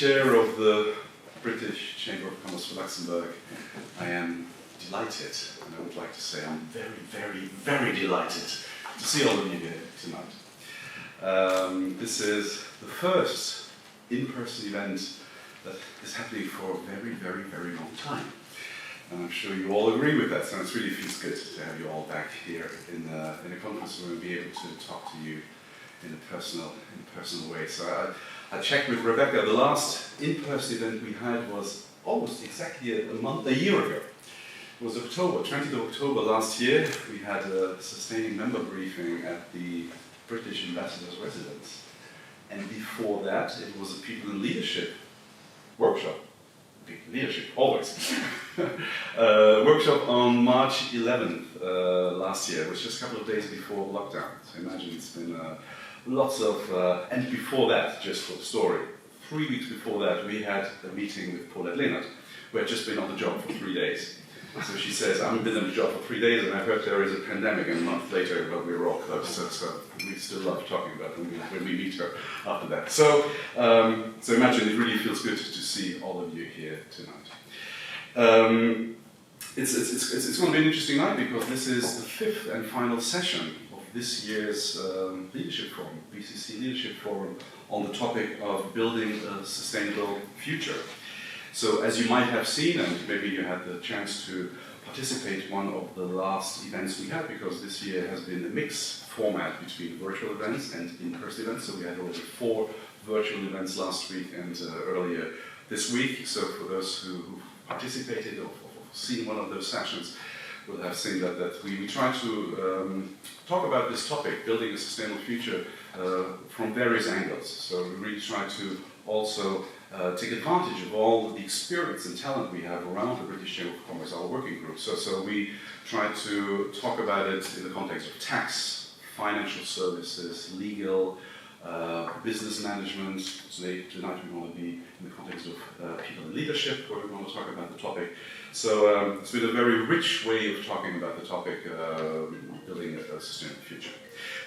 chair of the British Chamber of Commerce for Luxembourg, I am delighted, and I would like to say I'm very, very, very delighted to see all of you here tonight. This is the first in-person event that is happening for a very, very, very long time. And I'm sure you all agree with that, so it really feels good to have you all back here in a conference room and be able to talk to you in a personal way. So I checked with Rebecca. The last in-person event we had was almost exactly a year ago. It was October, 20th of October last year. We had a sustaining member briefing at the British Ambassador's residence. And before that, it was a People in Leadership workshop. People in Leadership, always. Workshop on March 11th last year. It was just a couple of days before lockdown. So imagine it's been lots of, and before that, just for the story, 3 weeks before that, we had a meeting with Paulette Leonard, who had just been on the job for 3 days. So she says, I haven't been on the job for 3 days, and I heard there is a pandemic, and a month later, but we were all closed, so we still love talking about when we meet her after that. So, so imagine, it really feels good to see all of you here tonight. It's going to be an interesting night, because this is the fifth and final session this year's Leadership Forum, BCC Leadership Forum, on the topic of building a sustainable future. So as you might have seen, and maybe you had the chance to participate in one of the last events we had, because this year has been a mixed format between virtual events and in-person events. So we had already 4 virtual events last week and earlier this week. So for those who participated or seen one of those sessions, will have seen that we try to talk about this topic, building a sustainable future, from various angles. So we really try to also take advantage of all the experience and talent we have around the British Chamber of Commerce, our working group. So we try to talk about it in the context of tax, financial services, legal, business management. Tonight we want to be in the context of people in leadership, where we want to talk about the topic. So it's been a very rich way of talking about the topic, building a sustainable future.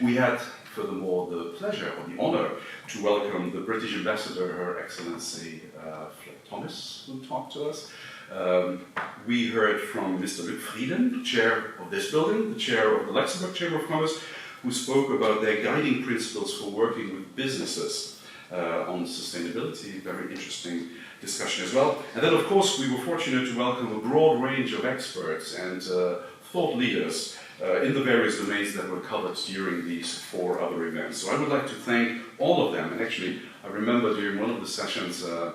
We had, furthermore, the pleasure or the honor to welcome the British Ambassador, Her Excellency Fred Thomas, who talked to us. We heard from Mr. Luc Frieden, chair of this building, the chair of the Luxembourg Chamber of Commerce, who spoke about their guiding principles for working with businesses on sustainability. Very interesting discussion as well. And then, of course, we were fortunate to welcome a broad range of experts and thought leaders in the various domains that were covered during these 4 other events. So I would like to thank all of them. And actually, I remember during one of the sessions, the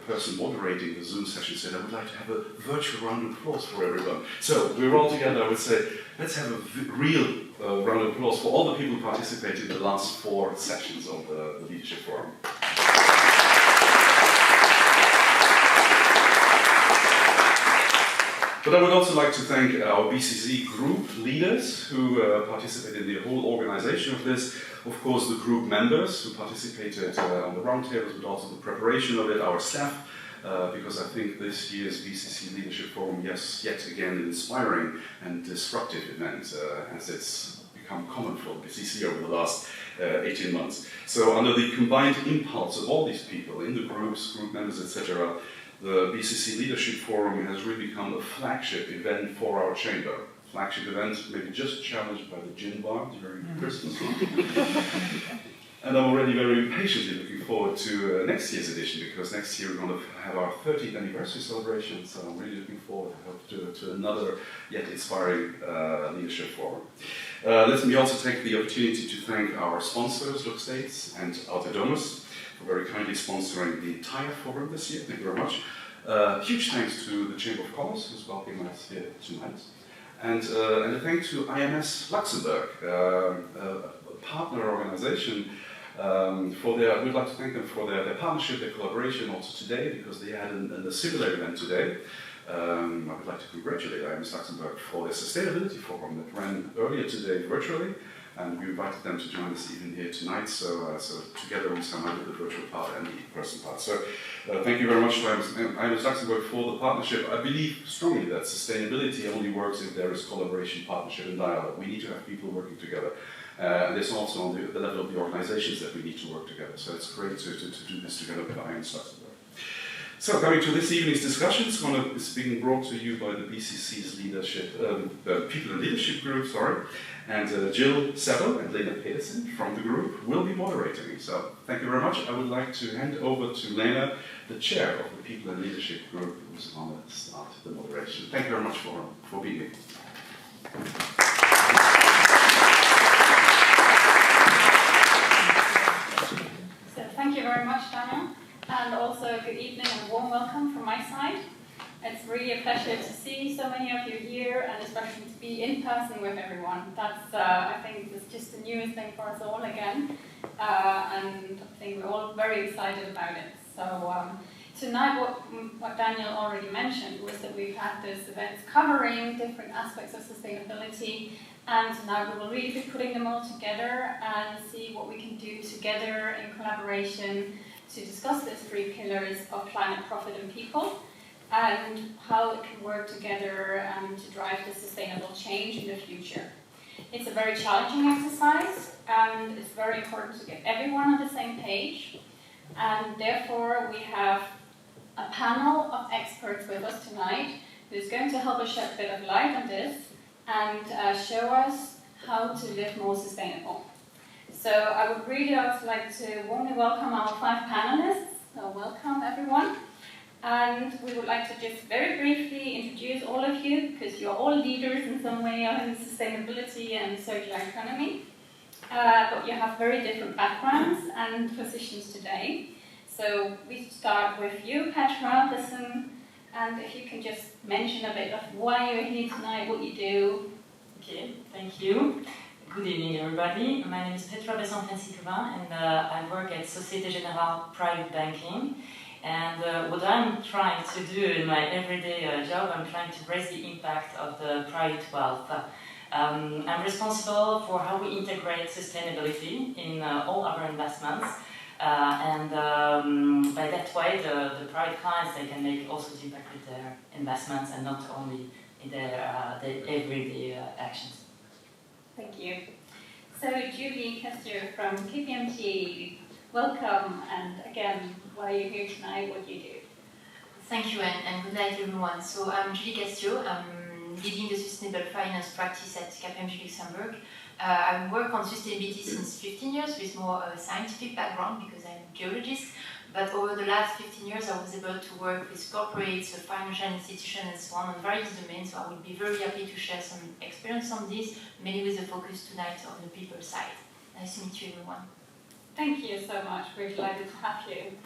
person moderating the Zoom session said, I would like to have a virtual round of applause for everyone. So we were all together, I would say, let's have a real round of applause for all the people who participated in the last 4 sessions of the Leadership Forum. But I would also like to thank our BCC group leaders who participated in the whole organization of this. Of course, the group members who participated on the roundtables, but also the preparation of it, our staff, because I think this year's BCC Leadership Forum, yes, yet again, an inspiring and disruptive event, as it's become common for BCC over the last 18 months. So under the combined impulse of all these people in the groups, group members, etc., the BCC Leadership Forum has really become a flagship event for our chamber. Flagship event, maybe just challenged by the gin bar during Christmas. And I'm already very impatiently looking forward to next year's edition, because next year we're going to have our 30th anniversary celebration, so I'm really looking forward to another yet inspiring leadership forum. Let me also take the opportunity to thank our sponsors, Lux States and Autonomous, for very kindly sponsoring the entire forum this year. Thank you very much. Huge thanks to the Chamber of Commerce, who's welcoming us here tonight. And a thank to IMS Luxembourg, a partner organization, we'd like to thank them for their partnership, their collaboration also today, because they had a similar event today. I would like to congratulate IMS Luxembourg for their sustainability forum that ran earlier today virtually, and we invited them to join us even here tonight, so together we somehow did the virtual part and the in-person part. So thank you very much to IMS Luxembourg for the partnership. I believe strongly that sustainability only works if there is collaboration, partnership and dialogue. We need to have people working together. And it's also on the level of the organizations that we need to work together. So it's great to do this together with IMS Luxembourg. So, coming to this evening's discussion, it's being brought to you by the BCC's leadership, People and Leadership Group, and Jill Saville and Lene Pedersen from the group will be moderating. So, thank you very much. I would like to hand over to Lene, the chair of the People and Leadership Group, who's going to start the moderation. Thank you very much for being here. So, thank you very much, Daniel. And also, good evening and a warm welcome from my side. It's really a pleasure to see so many of you here, and especially to be in person with everyone. That's, I think, it's just the newest thing for us all again, and I think we're all very excited about it. So tonight, what Daniel already mentioned was that we've had this event covering different aspects of sustainability, and now we will really be putting them all together and see what we can do together in collaboration to discuss these three pillars of planet, profit and people, and how it can work together to drive the sustainable change in the future. It's a very challenging exercise, and it's very important to get everyone on the same page, and therefore we have a panel of experts with us tonight who's going to help us shed a bit of light on this and show us how to live more sustainable. So I would really also like to warmly welcome our 5 panelists. So welcome everyone. And we would like to just very briefly introduce all of you, because you're all leaders in some way in sustainability and circular economy. But you have very different backgrounds and positions today. So we start with you, Petra. Listen, and if you can just mention a bit of why you're here tonight, what you do. Okay, thank you. Good evening, everybody. My name is Petra Besson-Sakovic, and I work at Société Générale Private Banking. And what I'm trying to do in my everyday job, I'm trying to raise the impact of the private wealth. I'm responsible for how we integrate sustainability in all our investments. And by that way, the private clients, they can make also the impact with their investments and not only in their everyday actions. Thank you. So, Julie Castor from KPMG, welcome, and again, why are you here tonight, what do you do? Thank you, and good night, everyone. So, I'm Julie Castor, I'm leading the sustainable finance practice at KPMG Luxembourg. I work on sustainability since 15 years with more scientific background because I'm a geologist. But over the last 15 years, I was able to work with corporates, financial institutions, and so on various domains. So I would be very happy to share some experience on this, mainly with a focus tonight on the people side. Nice to meet you, everyone. Thank you so much. We're delighted to have you.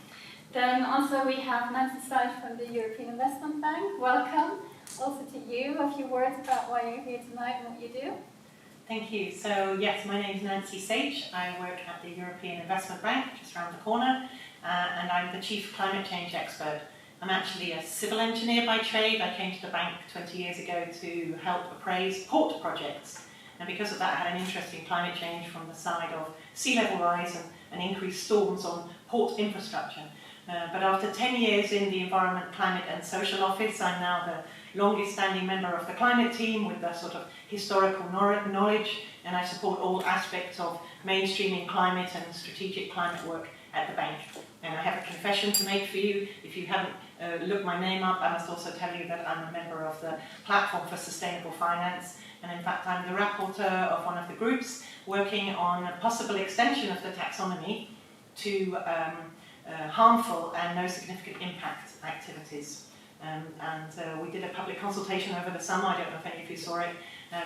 Then also we have Nancy Seitz from the European Investment Bank. Welcome. Also to you, a few words about why you're here tonight and what you do. Thank you. So yes, my name is Nancy Seitz. I work at the European Investment Bank, just around the corner. And I'm the Chief Climate Change Expert. I'm actually a civil engineer by trade. I came to the bank 20 years ago to help appraise port projects. And because of that, I had an interest in climate change from the side of sea level rise and increased storms on port infrastructure. But after 10 years in the Environment, Climate and Social Office, I'm now the longest standing member of the climate team with the sort of historical knowledge, and I support all aspects of mainstreaming climate and strategic climate work at the bank. And I have a confession to make for you. If you haven't looked my name up, I must also tell you that I'm a member of the Platform for Sustainable Finance. And in fact, I'm the rapporteur of one of the groups working on a possible extension of the taxonomy to harmful and no significant impact activities. We did a public consultation over the summer. I don't know if any of you saw it.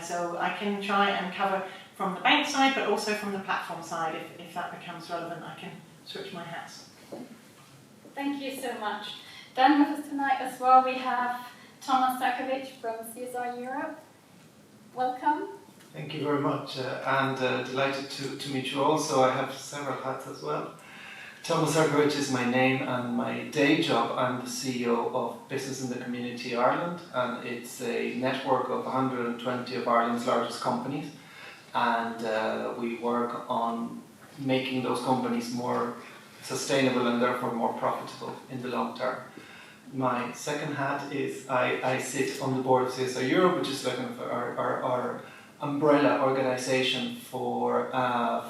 So I can try and cover from the bank side, but also from the platform side. If that becomes relevant, I can switch my hats. Thank you so much. Then with us tonight as well, we have Thomas Sakovic from CSR Europe. Welcome. Thank you very much, and delighted to meet you all. So I have several hats as well. Thomas Sakovic is my name, and my day job, I'm the CEO of Business in the Community Ireland, and it's a network of 120 of Ireland's largest companies, and we work on making those companies more sustainable and therefore more profitable in the long term. My second hat is I sit on the board of CSR Europe, which is like our umbrella organisation for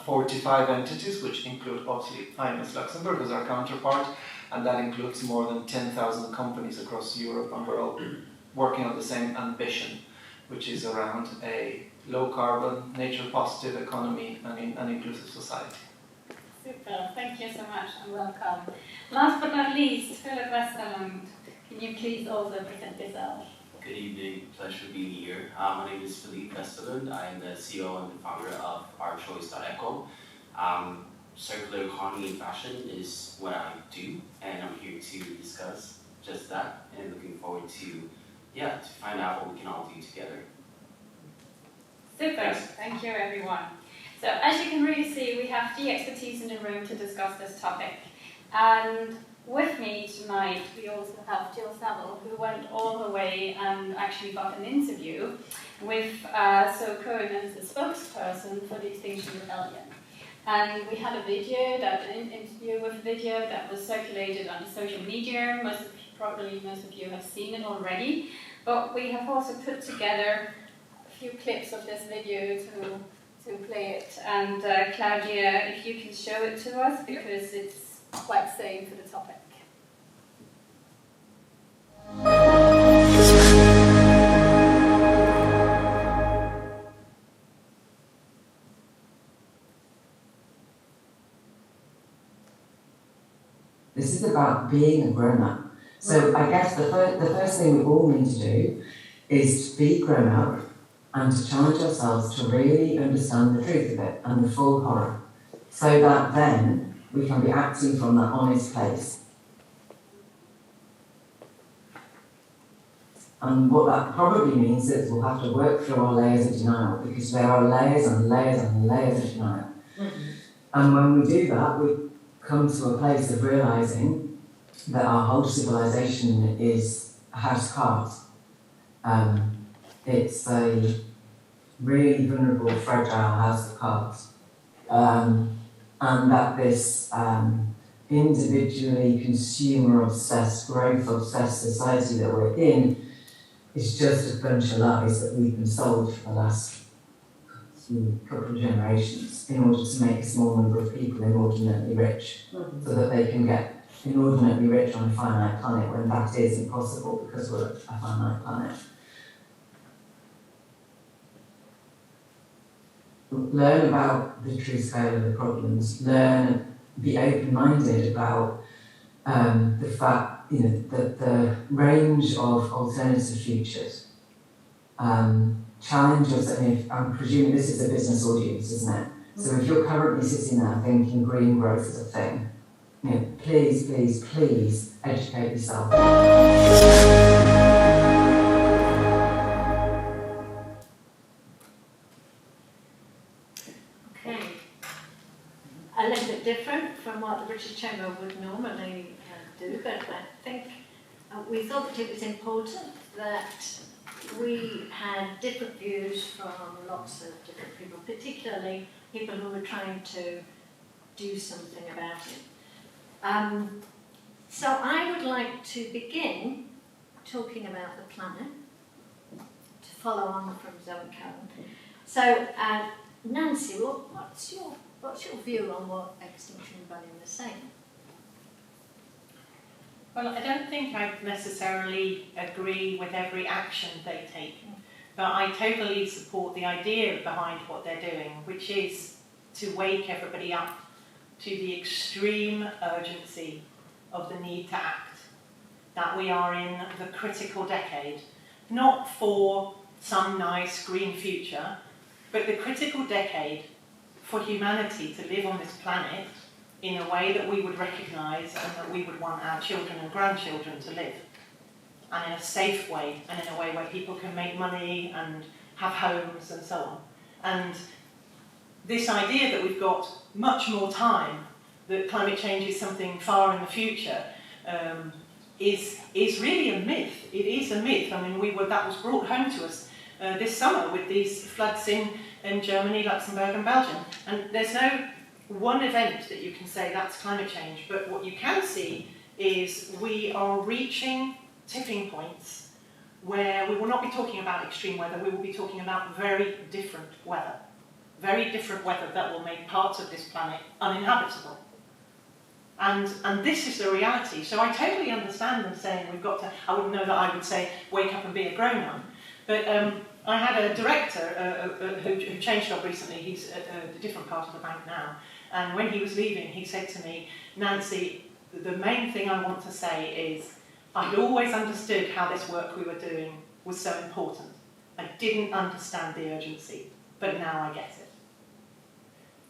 45 entities, which include obviously IMS Luxembourg as our counterpart, and that includes more than 10,000 companies across Europe, and we're all working on the same ambition, which is around a low carbon, nature positive economy and an inclusive society. Super, thank you so much and welcome. Last but not least, Philip Westerlund, can you please also present yourself? Good evening, pleasure being here. My name is Philippe Westerlund. I'm the CEO and the founder of OurChoice.eco. Circular economy in fashion is what I do, and I'm here to discuss just that, and looking forward to find out what we can all do together. Super, thank you everyone. So as you can really see, we have the expertise in the room to discuss this topic. And with me tonight, we also have Jill Saville, who went all the way and actually got an interview with So Cohen as the spokesperson for the Extinction Rebellion. And we had a video, an interview with a video that was circulated on social media. Probably most of you have seen it already. But we have also put together a few clips of this video to play it. And Claudia, if you can show it to us, because it's quite same for the topic. This is about being a grown-up. So I guess the first thing we all need to do is to be grown-up and to challenge ourselves to really understand the truth of it and the full horror, so that then we can be acting from that honest place. And what that probably means is we'll have to work through our layers of denial, because there are layers and layers and layers of denial. Mm-hmm. And when we do that, we come to a place of realising that our whole civilization is a house of cards. It's a really vulnerable, fragile house of cards. And that this individually consumer-obsessed, growth-obsessed society that we're in is just a bunch of lies that we've been sold for the last couple of generations in order to make a small number of people inordinately rich, so that they can get inordinately rich on a finite planet, when that is impossible because we're a finite planet. Learn about the true scale of the problems. Be open-minded about the fact, that the range of alternative futures. Challenge us, and if I'm presuming this is a business audience, isn't it? So if you're currently sitting there thinking green growth is a thing, please, please, please educate yourself. Okay. A little bit different from what the British Chamber would normally do, but I think we thought that it was important that we had different views from lots of different people, particularly people who were trying to do something about it. So I would like to begin talking about the planet, to follow on from Zoe and Karen. So Nancy, what's your view on what Extinction Rebellion is saying? Well, I don't think I necessarily agree with every action they take, but I totally support the idea behind what they're doing, which is to wake everybody up to the extreme urgency of the need to act, that we are in the critical decade, not for some nice green future, but the critical decade for humanity to live on this planet in a way that we would recognise and that we would want our children and grandchildren to live, and in a safe way, and in a way where people can make money and have homes and so on. And this idea that we've got much more time, that climate change is something far in the future, is really a myth. It is a myth. I mean, that was brought home to us this summer with these floods in Germany, Luxembourg and Belgium. And there's no one event that you can say that's climate change, but what you can see is we are reaching tipping points where we will not be talking about extreme weather, we will be talking about very different weather that will make parts of this planet uninhabitable. And this is the reality. So I totally understand them saying we've got to, I wouldn't know that I would say wake up and be a grown-up. But I had a director who changed job recently. He's at a different part of the bank now. And when he was leaving, he said to me, Nancy, the main thing I want to say is I'd always understood how this work we were doing was so important. I didn't understand the urgency, but now I get it.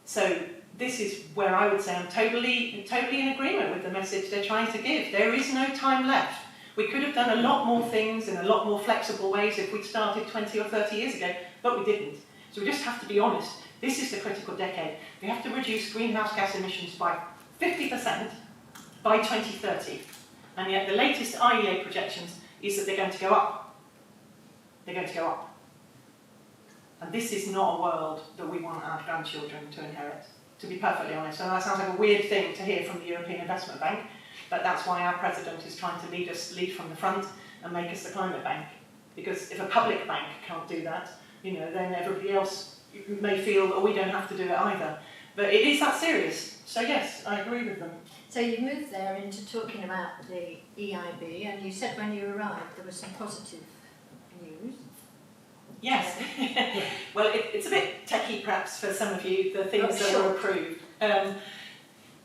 So this is where I would say I'm totally in agreement with the message they're trying to give. There is no time left. We could have done a lot more things in a lot more flexible ways if we'd started 20 or 30 years ago, but we didn't. So we just have to be honest. This is the critical decade. We have to reduce greenhouse gas emissions by 50% by 2030. And yet the latest IEA projections is that they're going to go up. They're going to go up. And this is not a world that we want our grandchildren to inherit, to be perfectly honest. And that sounds like a weird thing to hear from the European Investment Bank, but that's why our president is trying to lead from the front and make us the climate bank. Because if a public bank can't do that, then everybody else may feel that we don't have to do it either. But it is that serious. So yes, I agree with them. So you moved there into talking about the EIB, and you said when you arrived there was some positive news. Yes. Well, it's a bit techie perhaps for some of you, the things that were approved.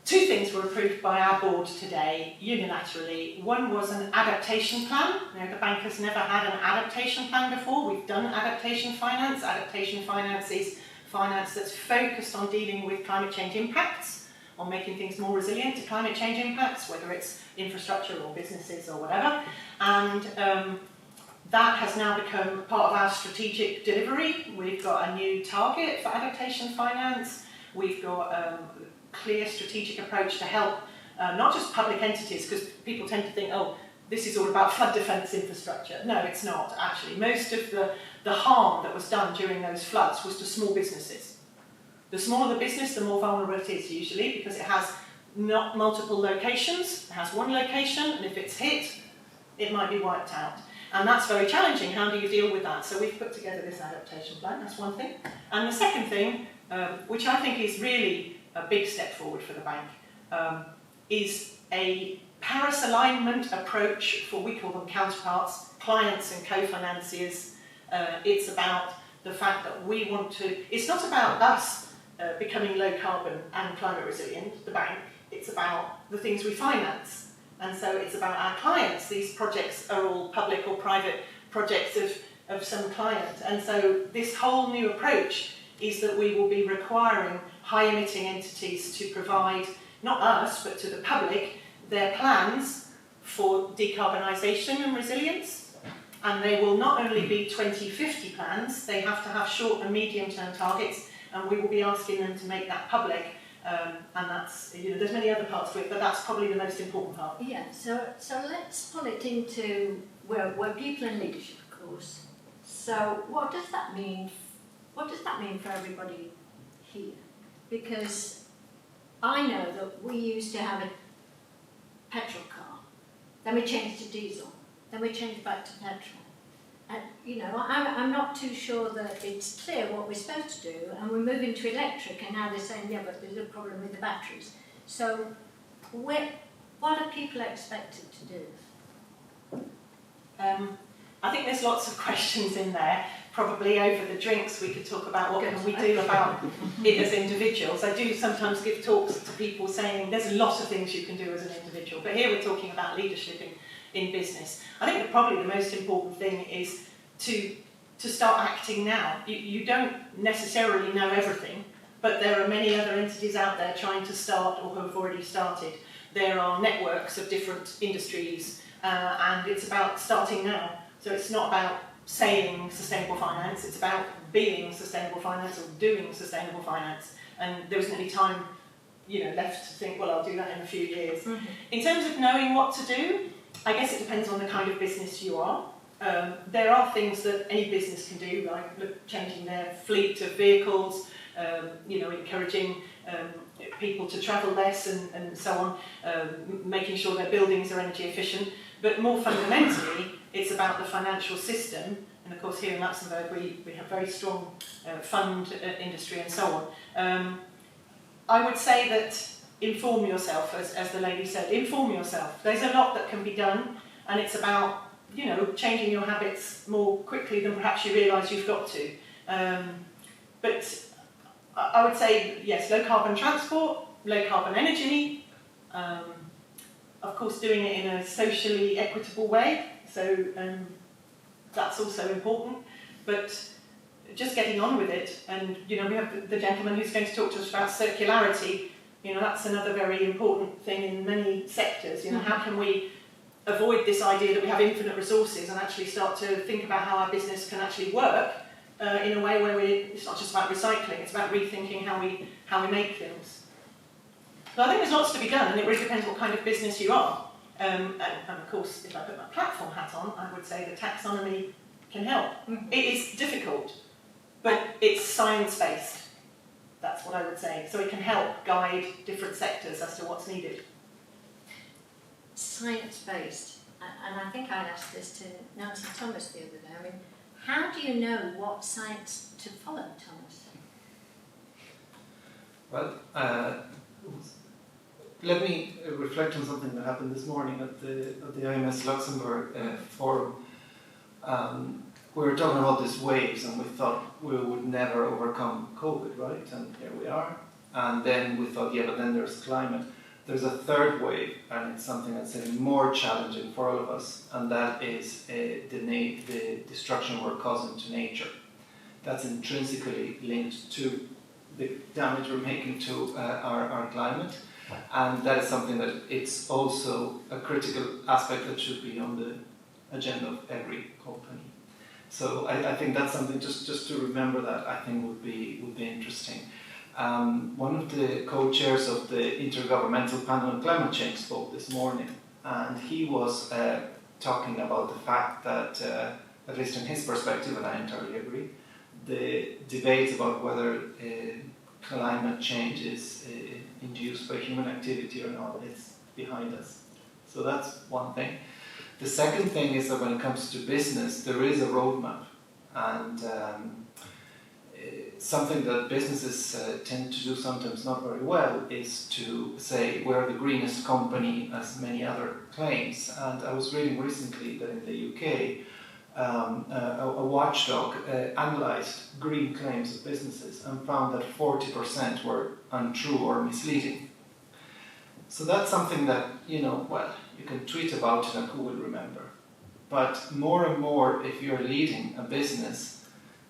Two things were approved by our board today, unilaterally. One was an adaptation plan. The bank has never had an adaptation plan before. We've done adaptation finance. Adaptation finance is finance that's focused on dealing with climate change impacts, on making things more resilient to climate change impacts, whether it's infrastructure or businesses or whatever. And that has now become part of our strategic delivery. We've got a new target for adaptation finance. We've got a clear strategic approach to help not just public entities, because people tend to think, oh, this is all about flood defence infrastructure. No, it's not, actually. Most of the harm that was done during those floods was to small businesses. The smaller the business, the more vulnerable it is usually, because it has not multiple locations. It has one location, and if it's hit, it might be wiped out. And that's very challenging. How do you deal with that? So we've put together this adaptation plan, that's one thing. And the second thing, which I think is really a big step forward for the bank, is a Paris alignment approach for, we call them counterparts, clients and co-financiers. It's about the fact that we want to, it's not about us becoming low carbon and climate resilient, the bank, it's about the things we finance. And so it's about our clients. These projects are all public or private projects of some client. And so this whole new approach is that we will be requiring high emitting entities to provide, not us, but to the public, their plans for decarbonisation and resilience. And they will not only be 2050 plans, they have to have short and medium term targets, and we will be asking them to make that public. And that's, there's many other parts to it, but that's probably the most important part. Yeah, so let's pull it into where people in leadership, of course. So what does that mean? What does that mean for everybody here? Because I know that we used to have a petrol car, then we changed to diesel, then we changed back to petrol. And, I'm not too sure that it's clear what we're supposed to do, and we're moving to electric, and now they're saying, yeah, but there's a problem with the batteries. So what are people expected to do? I think there's lots of questions in there. Probably over the drinks we could talk about what can we do about it as individuals. I do sometimes give talks to people saying there's a lot of things you can do as an individual, but here we're talking about leadership in business. I think that probably the most important thing is to start acting now. You don't necessarily know everything, but there are many other entities out there trying to start or have already started. There are networks of different industries, and it's about starting now. So it's not about saying sustainable finance, it's about being sustainable finance or doing sustainable finance. And there isn't any time left to think, well, I'll do that in a few years. Mm-hmm. In terms of knowing what to do, I guess it depends on the kind of business you are. There are things that any business can do, like changing their fleet of vehicles, encouraging people to travel less and so on, making sure their buildings are energy efficient. But more fundamentally, it's about the financial system. And of course, here in Luxembourg, we have very strong fund industry and so on. I would say that inform yourself, as the lady said, inform yourself. There's a lot that can be done, and it's about, you know, changing your habits more quickly than perhaps you realise you've got to. But I would say, yes, low carbon transport, low carbon energy, of course doing it in a socially equitable way, so that's also important, but just getting on with it. And, you know, we have the gentleman who's going to talk to us about circularity. You know, that's another very important thing in many sectors. You know, how can we avoid this idea that we have infinite resources and actually start to think about how our business can actually work in a way where it's not just about recycling, it's about rethinking how we make things. So I think there's lots to be done, and it really depends what kind of business you are. And of course, if I put my platform hat on, I would say the taxonomy can help. It is difficult, but it's science-based. That's what I would say. So it can help guide different sectors as to what's needed. Science-based, and I think I asked this to Nancy Thomas the other day. I mean, how do you know what science to follow, Thomas? Well, let me reflect on something that happened this morning at the IMS Luxembourg forum. We were talking about these waves, and we thought we would never overcome COVID, right? And here we are. And then we thought, yeah, but then there's climate. There's a third wave, and it's something that's more challenging for all of us, and that is the destruction we're causing to nature. That's intrinsically linked to the damage we're making to our climate, and that is something that it's also a critical aspect that should be on the agenda of every company. So I think that's something just to remember that I think would be interesting. One of the co-chairs of the Intergovernmental Panel on Climate Change spoke this morning, and he was talking about the fact that, at least in his perspective, and I entirely agree, the debate about whether climate change is induced by human activity or not is behind us. So that's one thing. The second thing is that when it comes to business, there is a roadmap, and something that businesses tend to do sometimes not very well is to say we're the greenest company, as many other claims. And I was reading recently that in the UK, a watchdog analysed green claims of businesses and found that 40% were untrue or misleading. So that's something that, you know, well, you can tweet about it and who will remember. But more and more, if you're leading a business,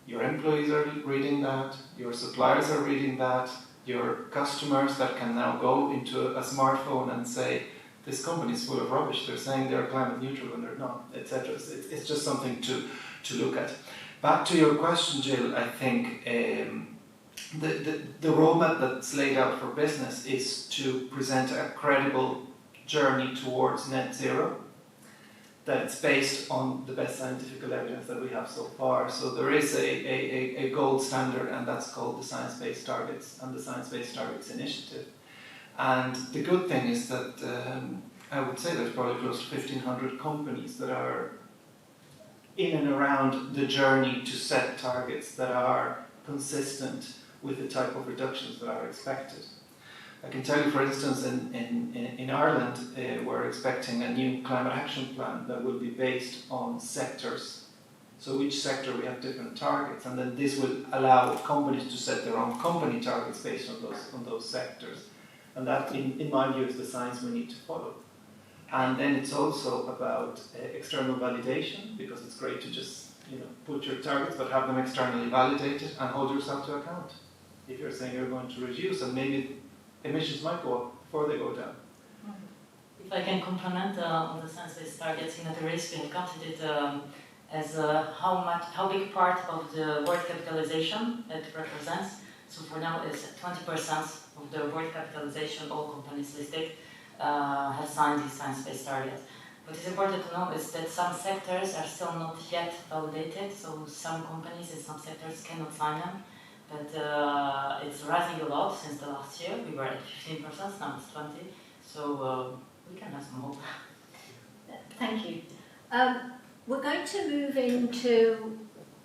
your employees are reading that, your suppliers are reading that, your customers that can now go into a smartphone and say, this company is full of rubbish, they're saying they're climate neutral when they're not, etc. It's just something to look at. Back to your question, Jill, I think the roadmap that's laid out for business is to present a credible journey towards net zero that's based on the best scientific evidence that we have so far. So there is a gold standard, and that's called the Science-Based Targets and the Science-Based Targets Initiative. And the good thing is that I would say there's probably close to 1,500 companies that are in and around the journey to set targets that are consistent with the type of reductions that are expected. I can tell you, for instance, in Ireland, we're expecting a new climate action plan that will be based on sectors. So each sector we have different targets, and then this will allow companies to set their own company targets based on those sectors. And that, in my view, is the science we need to follow. And then it's also about external validation, because it's great to just put your targets, but have them externally validated and hold yourself to account. If you're saying you're going to reduce, and maybe emissions might go up before they go down. If I can complement on the science-based targets, there is been counted as how big part of the world capitalization it represents. So for now, it's 20% of the world capitalization. All companies listed have signed these science-based targets. What is important to know is that some sectors are still not yet validated. So some companies in some sectors cannot sign them. But it's rising a lot since the last year. We were at 15%, now it's 20%. So we can have some hope. Thank you. We're going to move into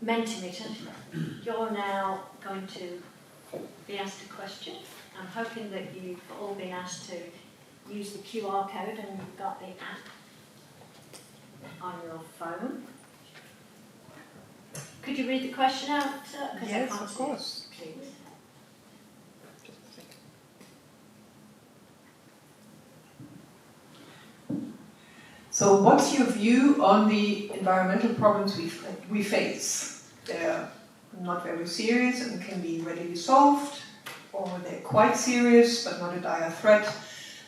Mentimeter. You're now going to be asked a question. I'm hoping that you've all been asked to use the QR code and you've got the app on your phone. Could you read the question out? Yes, of course. Please. So what's your view on the environmental problems we face? They're not very serious and can be readily solved, or they're quite serious but not a dire threat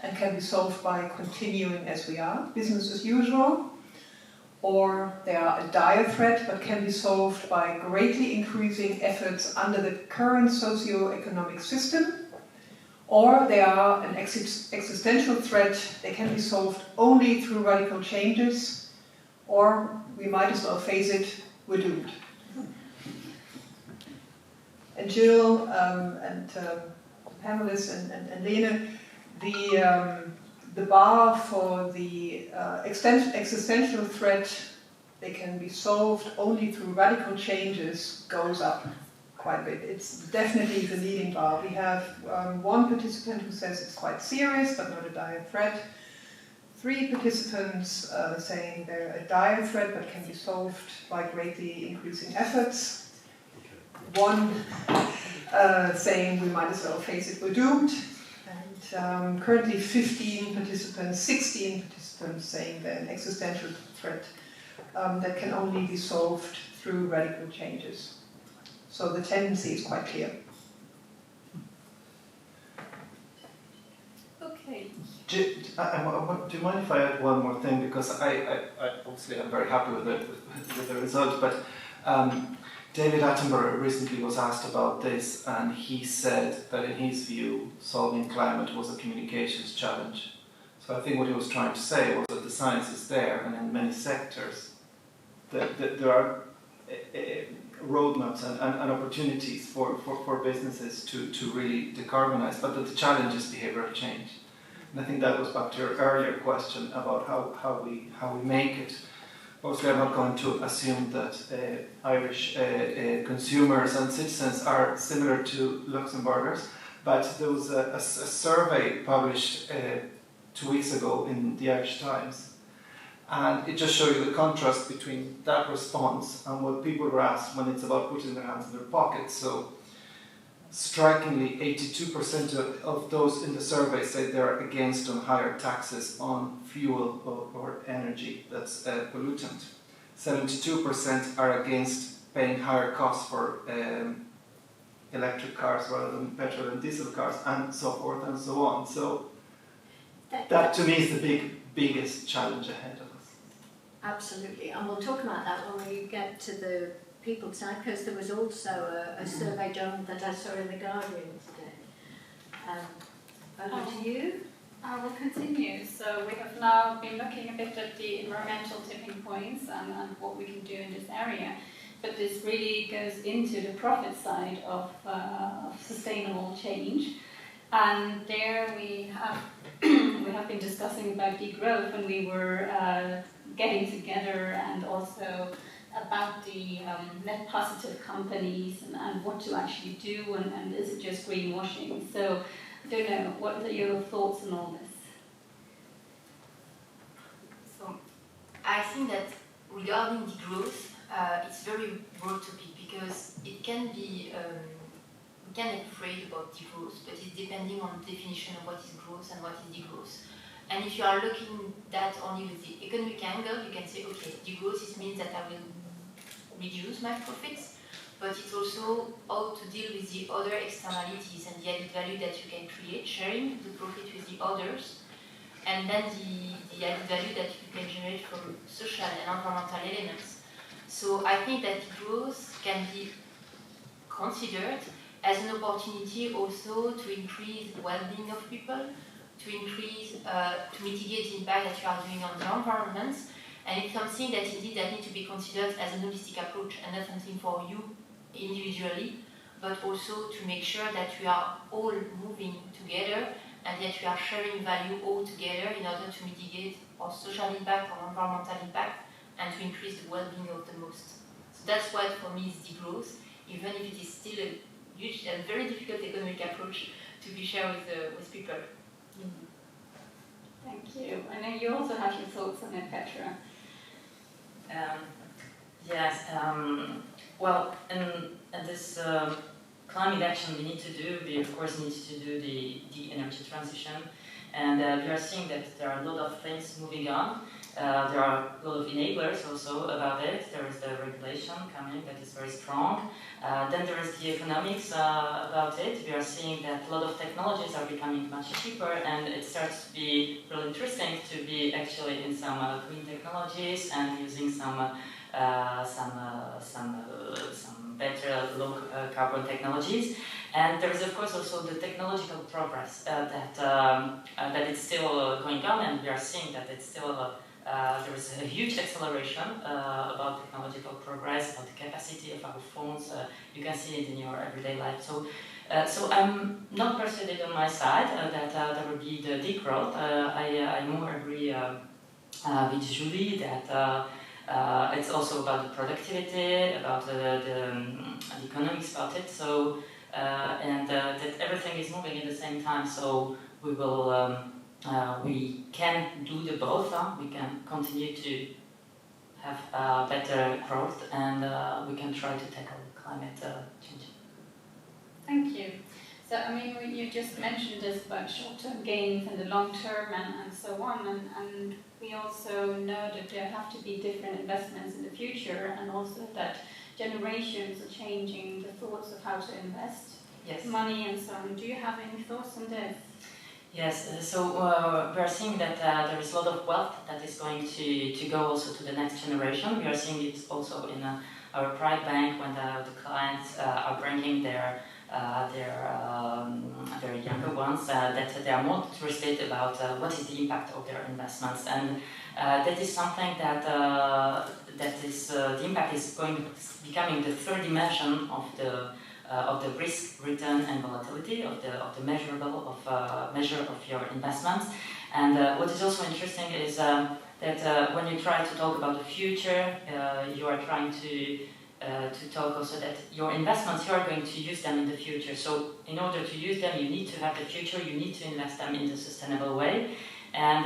and can be solved by continuing as we are, business as usual, or they are a dire threat but can be solved by greatly increasing efforts under the current socio-economic system, or they are an existential threat, they can be solved only through radical changes, or we might as well face it, we're doomed. And Jill and the panelists and Lene, the bar for the existential threat, they can be solved only through radical changes, goes up quite a bit. It's definitely the leading bar. We have one participant who says it's quite serious but not a dire threat. 3 participants saying they're a dire threat but can be solved by greatly increasing efforts. 1 saying we might as well face it, we're doomed. And currently 16 participants saying they're an existential threat that can only be solved through radical changes. So the tendency is quite clear. Okay. Do you mind if I add one more thing? Because I obviously I'm very happy with the result, but David Attenborough recently was asked about this, and he said that in his view, solving climate was a communications challenge. So I think what he was trying to say was that the science is there, and in many sectors, that there are roadmaps and opportunities for businesses to really decarbonize, but that the challenge is behavioral change. And I think that goes back to your earlier question about how we make it. Obviously, I'm not going to assume that Irish consumers and citizens are similar to Luxembourgers, but there was a survey published 2 weeks ago in the Irish Times, and it just shows you the contrast between that response and what people were asked when it's about putting their hands in their pockets. So, strikingly, 82% of those in the survey say they're against on higher taxes on fuel or energy that's a pollutant. 72% are against paying higher costs for electric cars rather than petrol and diesel cars, and so forth and so on. So that to me is the biggest challenge ahead of us. Absolutely, and we'll talk about that when we get to the people side, because there was also a survey done that I saw in the Guardian today. Over to you. I will continue. So we have now been looking a bit at the environmental tipping points and what we can do in this area, but this really goes into the profit side of sustainable change. And there we have been discussing about degrowth when we were getting together, and also about the net positive companies and what to actually do, and is it just greenwashing? So I don't know, what are your thoughts on all this? So I think that regarding degrowth, it's very broad topic because it can be, we can be afraid about degrowth, but it's depending on the definition of what is growth and what is degrowth. And if you are looking at only with the economic angle, you can say, okay, degrowth it means that I will reduce my profits, but it's also how to deal with the other externalities and the added value that you can create, sharing the profit with the others, and then the added value that you can generate from social and environmental elements. So I think that growth can be considered as an opportunity also to increase the well-being of people, to increase, to mitigate the impact that you are doing on the environment. And it's something that indeed that needs to be considered as an holistic approach and not something for you individually, but also to make sure that we are all moving together and that we are sharing value all together in order to mitigate our social impact or environmental impact and to increase the well-being of the most. So that's what for me is degrowth, even if it is still a huge and very difficult economic approach to be shared with people. Thank you. I know you also have your thoughts on it, Petra. Yes. Well, in this climate action we need to do, we of course need to do the energy transition, and we are seeing that there are a lot of things moving on. There are a lot of enablers also about it. There is the regulation coming that is very strong. Then there is the economics about it. We are seeing that a lot of technologies are becoming much cheaper, and it starts to be really interesting to be actually in some green technologies and using some better low carbon technologies. And there is of course also the technological progress that is still going on, and we are seeing that it's still there is a huge acceleration about technological progress, about the capacity of our phones. You can see it in your everyday life. So I'm not persuaded on my side that there will be the degrowth. I more agree with Julie that it's also about the productivity, about the economics about it. So and that everything is moving at the same time. So we will. We can do the both. We can continue to have better growth, and we can try to tackle climate change. Thank you. So, I mean, you just mentioned this about short-term gains and the long-term and so on, and we also know that there have to be different investments in the future, and also that generations are changing the thoughts of how to invest money and so on. Do you have any thoughts on this? Yes, so we are seeing that there is a lot of wealth that is going to go also to the next generation. We are seeing it also in our private bank when the clients are bringing their younger ones, that they are more interested about what is the impact of their investments, and that is something that the impact is becoming the third dimension of the risk, return, and volatility of the measure of your investments. And what is also interesting is that when you try to talk about the future, you are trying to talk also that your investments, you are going to use them in the future. So in order to use them, you need to have the future, you need to invest them in a sustainable way. And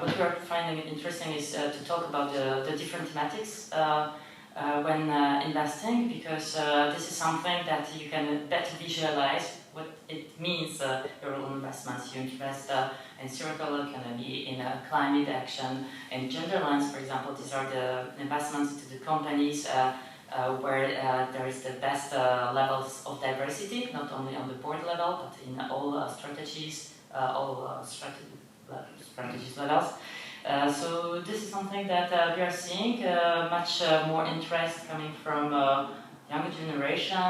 what we are finding interesting is to talk about the different thematics when investing, because this is something that you can better visualize what it means, your own investments. You invest in circular economy, in climate action, in gender lens, for example. These are the investments to the companies where there is the best levels of diversity, not only on the board level, but in all strategies levels. So this is something that we are seeing much more interest coming from younger generation,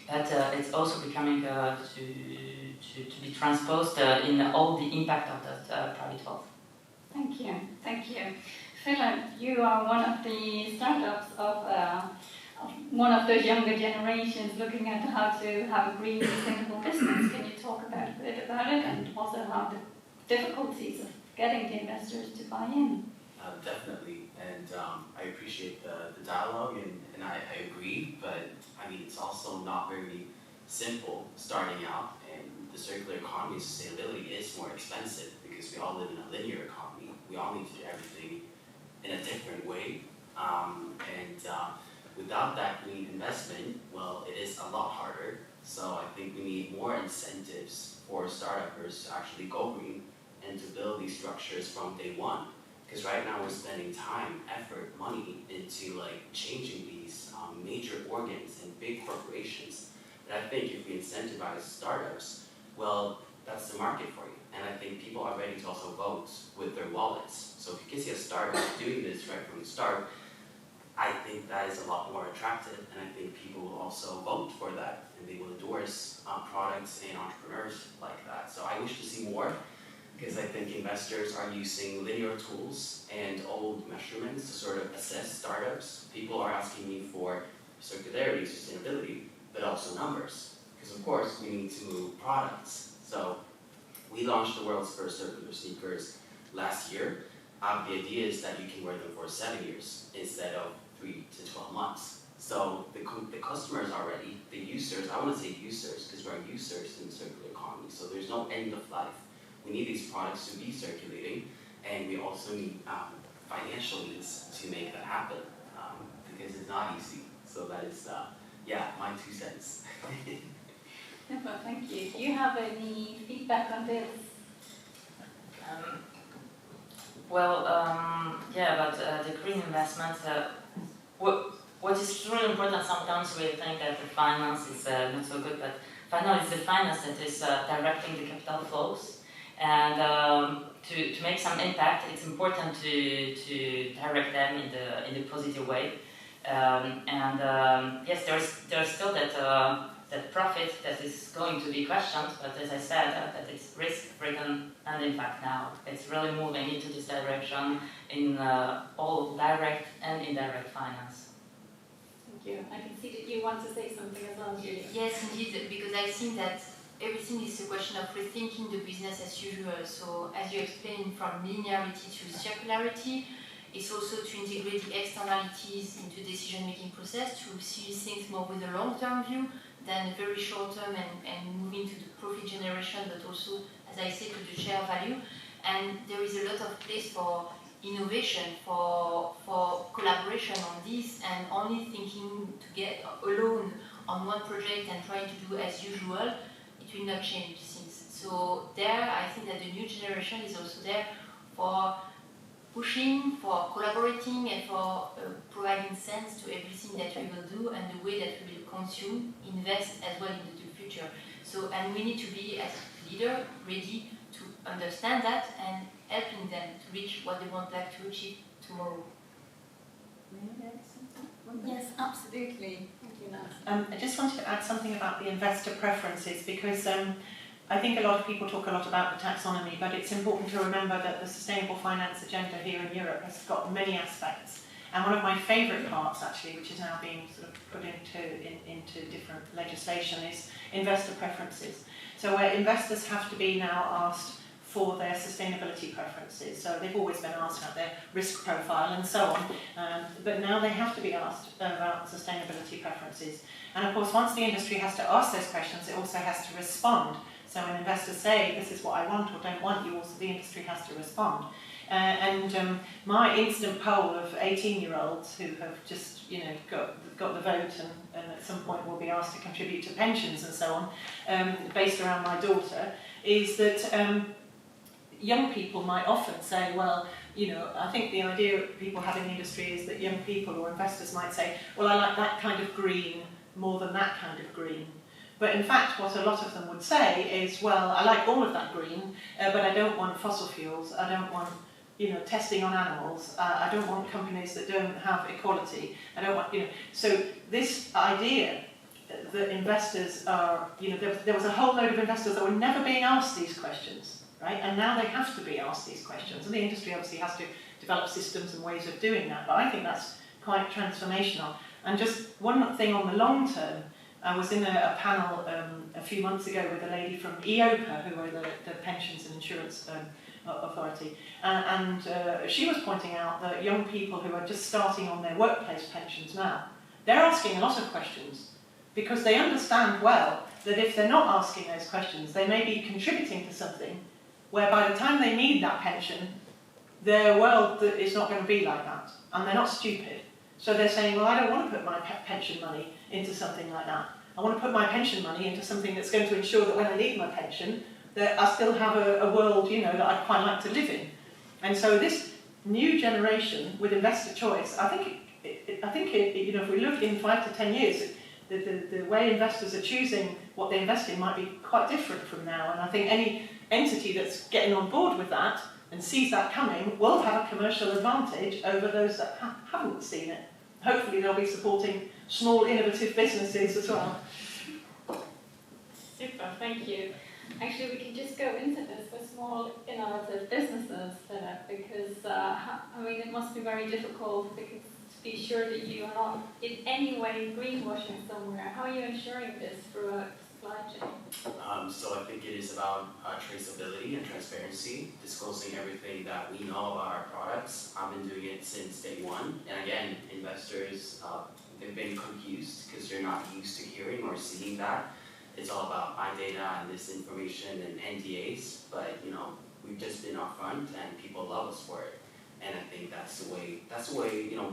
but it's also becoming to be transposed in all the impact of that private wealth. Thank you, thank you. Philip, you are one of the startups of one of those younger generations looking at how to have a green, sustainable business. Can you talk a bit about it, and also how the difficulties of getting the investors to buy in? Definitely, and I appreciate the dialogue, and I agree, but I mean, it's also not very simple starting out, and the circular economy sustainability is more expensive because we all live in a linear economy. We all need to do everything in a different way, and without that green investment, well, it is a lot harder. So I think we need more incentives for startups to actually go green and to build these structures from day one. Because right now we're spending time, effort, money into like changing these major organs and big corporations. But I think if we incentivize startups, well, that's the market for you. And I think people are ready to also vote with their wallets. So if you can see a startup doing this right from the start, I think that is a lot more attractive, and I think people will also vote for that, and they will endorse products and entrepreneurs like that. So I wish to see more, because I think investors are using linear tools and old measurements to sort of assess startups. People are asking me for circularity, sustainability, but also numbers, because of course we need to move products. So we launched the world's first circular sneakers last year. The idea is that you can wear them for 7 years instead of 3 to 12 months. So the customers are ready, the users, I want to say users because we're users in the circular economy, so there's no end of life. We need these products to be circulating, and we also need financial means to make that happen, because it's not easy. So that is, my 2 cents. Super, thank you. Do you have any feedback on this? About the green investment, what is truly important, sometimes we think that the finance is not so good, but finally it's the finance that is directing the capital flows. And to make some impact, it's important to direct them in the positive way. Yes, there's still that profit that is going to be questioned, but as I said, that it's risk, return, and impact now. It's really moving into this direction in all direct and indirect finance. Thank you. I can see that you want to say something as well, Julie. Yes, indeed, because I think that everything is a question of rethinking the business as usual. So, as you explained, from linearity to circularity, it's also to integrate the externalities into decision-making process, to see things more with a long-term view than a very short-term and moving to the profit generation, but also, as I said, to the share value. And there is a lot of place for innovation, for collaboration on this, and only thinking to get alone on one project and trying to do as usual, it will not change things. So there, I think that the new generation is also there for pushing, for collaborating, and for providing sense to everything that we will do and the way that we will consume, invest as well into the future. So, and we need to be, as leader, ready to understand that and helping them to reach what they want to achieve tomorrow. Yes, absolutely. Thank you, Nancy. I just wanted to add something about the investor preferences, because I think a lot of people talk a lot about the taxonomy, but it's important to remember that the sustainable finance agenda here in Europe has got many aspects. And one of my favourite parts, actually, which is now being sort of put into different legislation, is investor preferences. So where investors have to be now asked for their sustainability preferences. So they've always been asked about their risk profile and so on, but now they have to be asked about sustainability preferences. And of course, once the industry has to ask those questions, it also has to respond. So when investors say, this is what I want or don't want, the industry has to respond. My instant poll of 18-year-olds who have just, got the vote and at some point will be asked to contribute to pensions and so on, based around my daughter, is that young people might often say, well, I think the idea people have in the industry is that young people or investors might say, well, I like that kind of green more than that kind of green. But in fact, what a lot of them would say is, well, I like all of that green, but I don't want fossil fuels, I don't want testing on animals, I don't want companies that don't have equality, I don't want, So this idea that investors are, there was a whole load of investors that were never being asked these questions, right? And now they have to be asked these questions. And the industry obviously has to develop systems and ways of doing that, but I think that's quite transformational. And just one thing on the long term, I was in a panel a few months ago with a lady from EIOPA, who are the Pensions and Insurance Authority, and she was pointing out that young people who are just starting on their workplace pensions now, they're asking a lot of questions because they understand well that if they're not asking those questions, they may be contributing to something where by the time they need that pension, their world is not going to be like that, and they're not stupid. So they're saying, well, I don't want to put my pension money into something like that. I want to put my pension money into something that's going to ensure that when I need my pension, that I still have a world, that I'd quite like to live in. And so this new generation with investor choice, I think if we look in 5 to 10 years, the way investors are choosing what they invest in might be quite different from now. And I think any entity that's getting on board with that and sees that coming will have a commercial advantage over those that haven't seen it. Hopefully they'll be supporting small innovative businesses as well. Super, thank you. Actually, we can just go into this for small innovative businesses, because it must be very difficult to be sure that you are not in any way greenwashing somewhere. How are you ensuring this through a supply chain? So I think it is about traceability and transparency, disclosing everything that we know about our products. I've been doing it since day one, and again, investors they've been confused because they're not used to hearing or seeing that. It's all about my data and this information and NDAs, but we've just been upfront and people love us for it. And I think that's the way,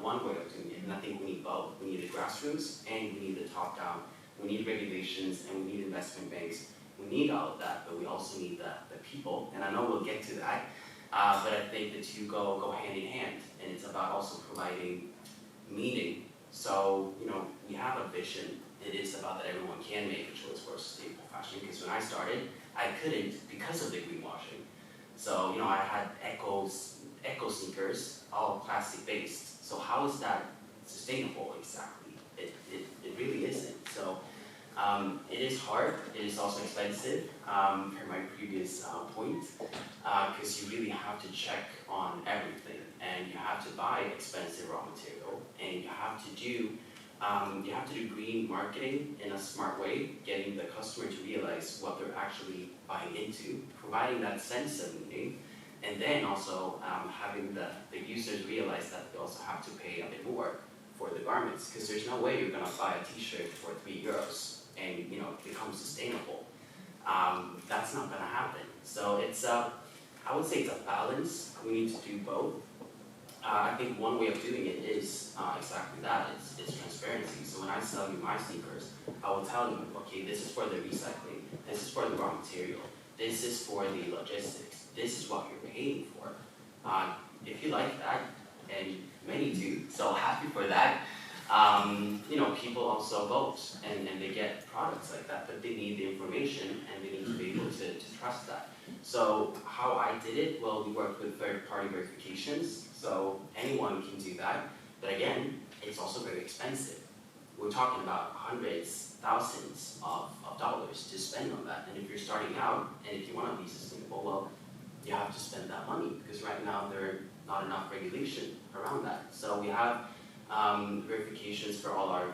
one way of doing it. And I think we need both. We need the grassroots and we need the top down. We need regulations and we need investment banks. We need all of that, but we also need the people. And I know we'll get to that, but I think the two go hand in hand. And it's about also providing meaning. So, we have a vision. It is about that everyone can make a choice for a sustainable fashion. Because when I started, I couldn't because of the greenwashing. So, I had eco sneakers, all plastic based. So how is that sustainable exactly? It really isn't. So it is hard. It is also expensive, per my previous point, because you really have to check on everything, and you have to buy expensive raw material, and you have to do green marketing in a smart way, getting the customer to realize what they're actually buying into, providing that sense of meaning, and then also having the users realize that they also have to pay a bit more for the garments, because there's no way you're going to buy a t-shirt for €3 and become sustainable. That's not going to happen. So it's I would say it's a balance. We need to do both. I think one way of doing it is exactly that. It's transparency. So when I sell you my sneakers, I will tell you, okay, this is for the recycling, this is for the raw material, this is for the logistics, this is what you're paying for. If you like that, and many do, so happy for that. People also vote, and they get products like that, but they need the information, and they need to be able to trust that. So how I did it, well, we worked with third-party verifications, so anyone can do that, but again, it's also very expensive. We're talking about hundreds, thousands of dollars to spend on that, and if you're starting out, and if you want to be sustainable, well, you have to spend that money, because right now there are not enough regulation around that. So we have verifications for all our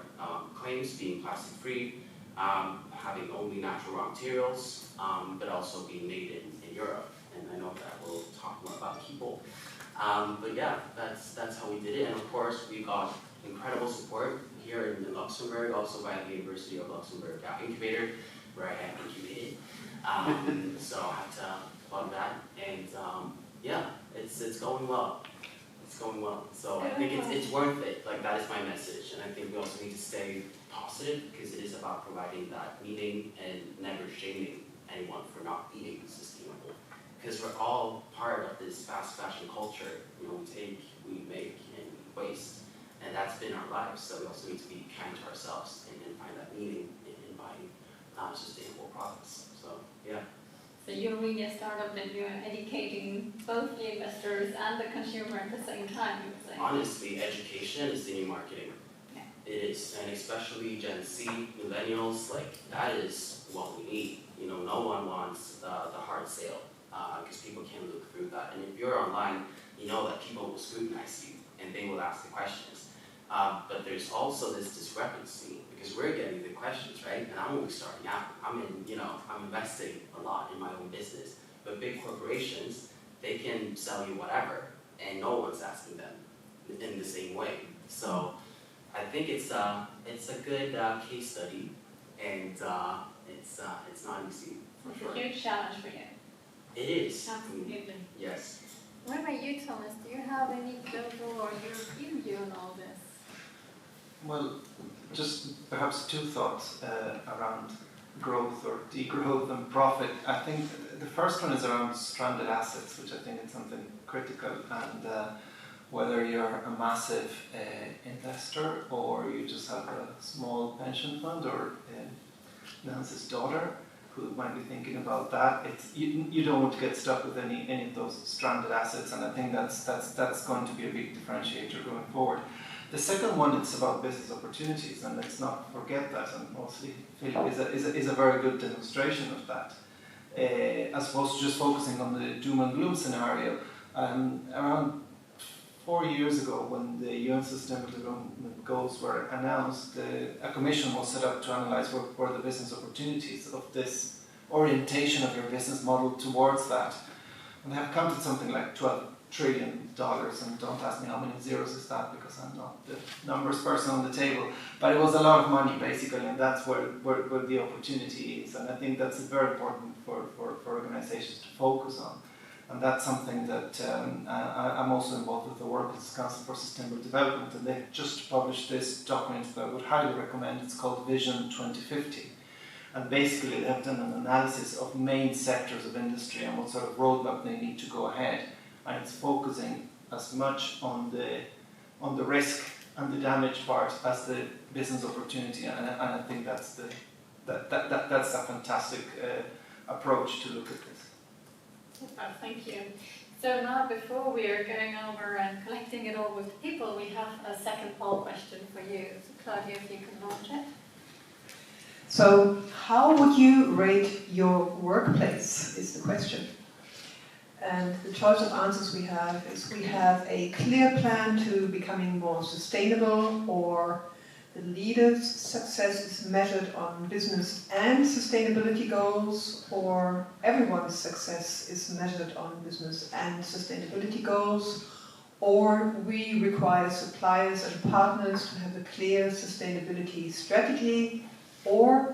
claims being plastic-free, having only natural raw materials, but also being made in Europe. And I know that we'll talk more about people. But yeah, that's how we did it. And of course, we got incredible support here in Luxembourg, also by the University of Luxembourg Incubator, where I am incubated. So I have to plug that. And yeah, it's going well. It's going well. So I think it's worth it. Like, that is my message. And I think we also need to stay positive, because it is about providing that meaning and never shaming anyone for not eating sustainable. Because we're all part of this fast fashion culture. We take, we make, and we waste. And that's been our lives. So we also need to be kind to ourselves and find that meaning in buying sustainable products. So yeah. So you're really a startup that you're educating both the investors and the consumer at the same time, you would say. Honestly, education is the new marketing. Yeah. It is, and especially Gen Z, millennials, like, that is what we need. No one wants the hard sale, because people can't look through that. And if you're online, you know that people will scrutinize you, and they will ask the questions. But there's also this discrepancy, because we're getting the questions, right? And I'm only starting out. I'm investing a lot in my own business. But big corporations, they can sell you whatever, and no one's asking them in the same way. So I think it's a good case study, and it's not easy, for sure. It's a huge challenge for you. It is. Absolutely. Yes. What about you, Thomas? Do you have any global or European view on all this? Well, just perhaps two thoughts around growth or degrowth and profit. I think the first one is around stranded assets, which I think is something critical, and whether you're a massive investor or you just have a small pension fund, or Nance's daughter who might be thinking about that, you don't want to get stuck with any of those stranded assets, and I think that's going to be a big differentiator going forward. The second one, it's about business opportunities, and let's not forget that, and mostly Philip is a very good demonstration of that. As opposed to just focusing on the doom and gloom scenario, around 4 years ago, when the UN Sustainable Development Goals were announced, a commission was set up to analyse what were the business opportunities of this orientation of your business model towards that. And they have counted something like 12 trillion, and don't ask me how many zeros is that because I'm not the numbers person on the table, but it was a lot of money basically, and that's where the opportunity is, and I think that's very important for organizations to focus on. And that's something that I'm also involved with the Workers' Council for Sustainable Development, and they've just published this document that I would highly recommend. It's called Vision 2050. And basically they have done an analysis of main sectors of industry and what sort of roadmap they need to go ahead. And it's focusing as much on the risk and the damage part as the business opportunity. And I think that's a fantastic approach to look at this. Thank you. So now, before we are going over and collecting it all with people, we have a second poll question for you. So Claudia, if you can launch it. So, how would you rate your workplace, is the question. And the choice of answers we have is we have a clear plan to becoming more sustainable, or the leader's success is measured on business and sustainability goals, or everyone's success is measured on business and sustainability goals, or we require suppliers and partners to have a clear sustainability strategy, or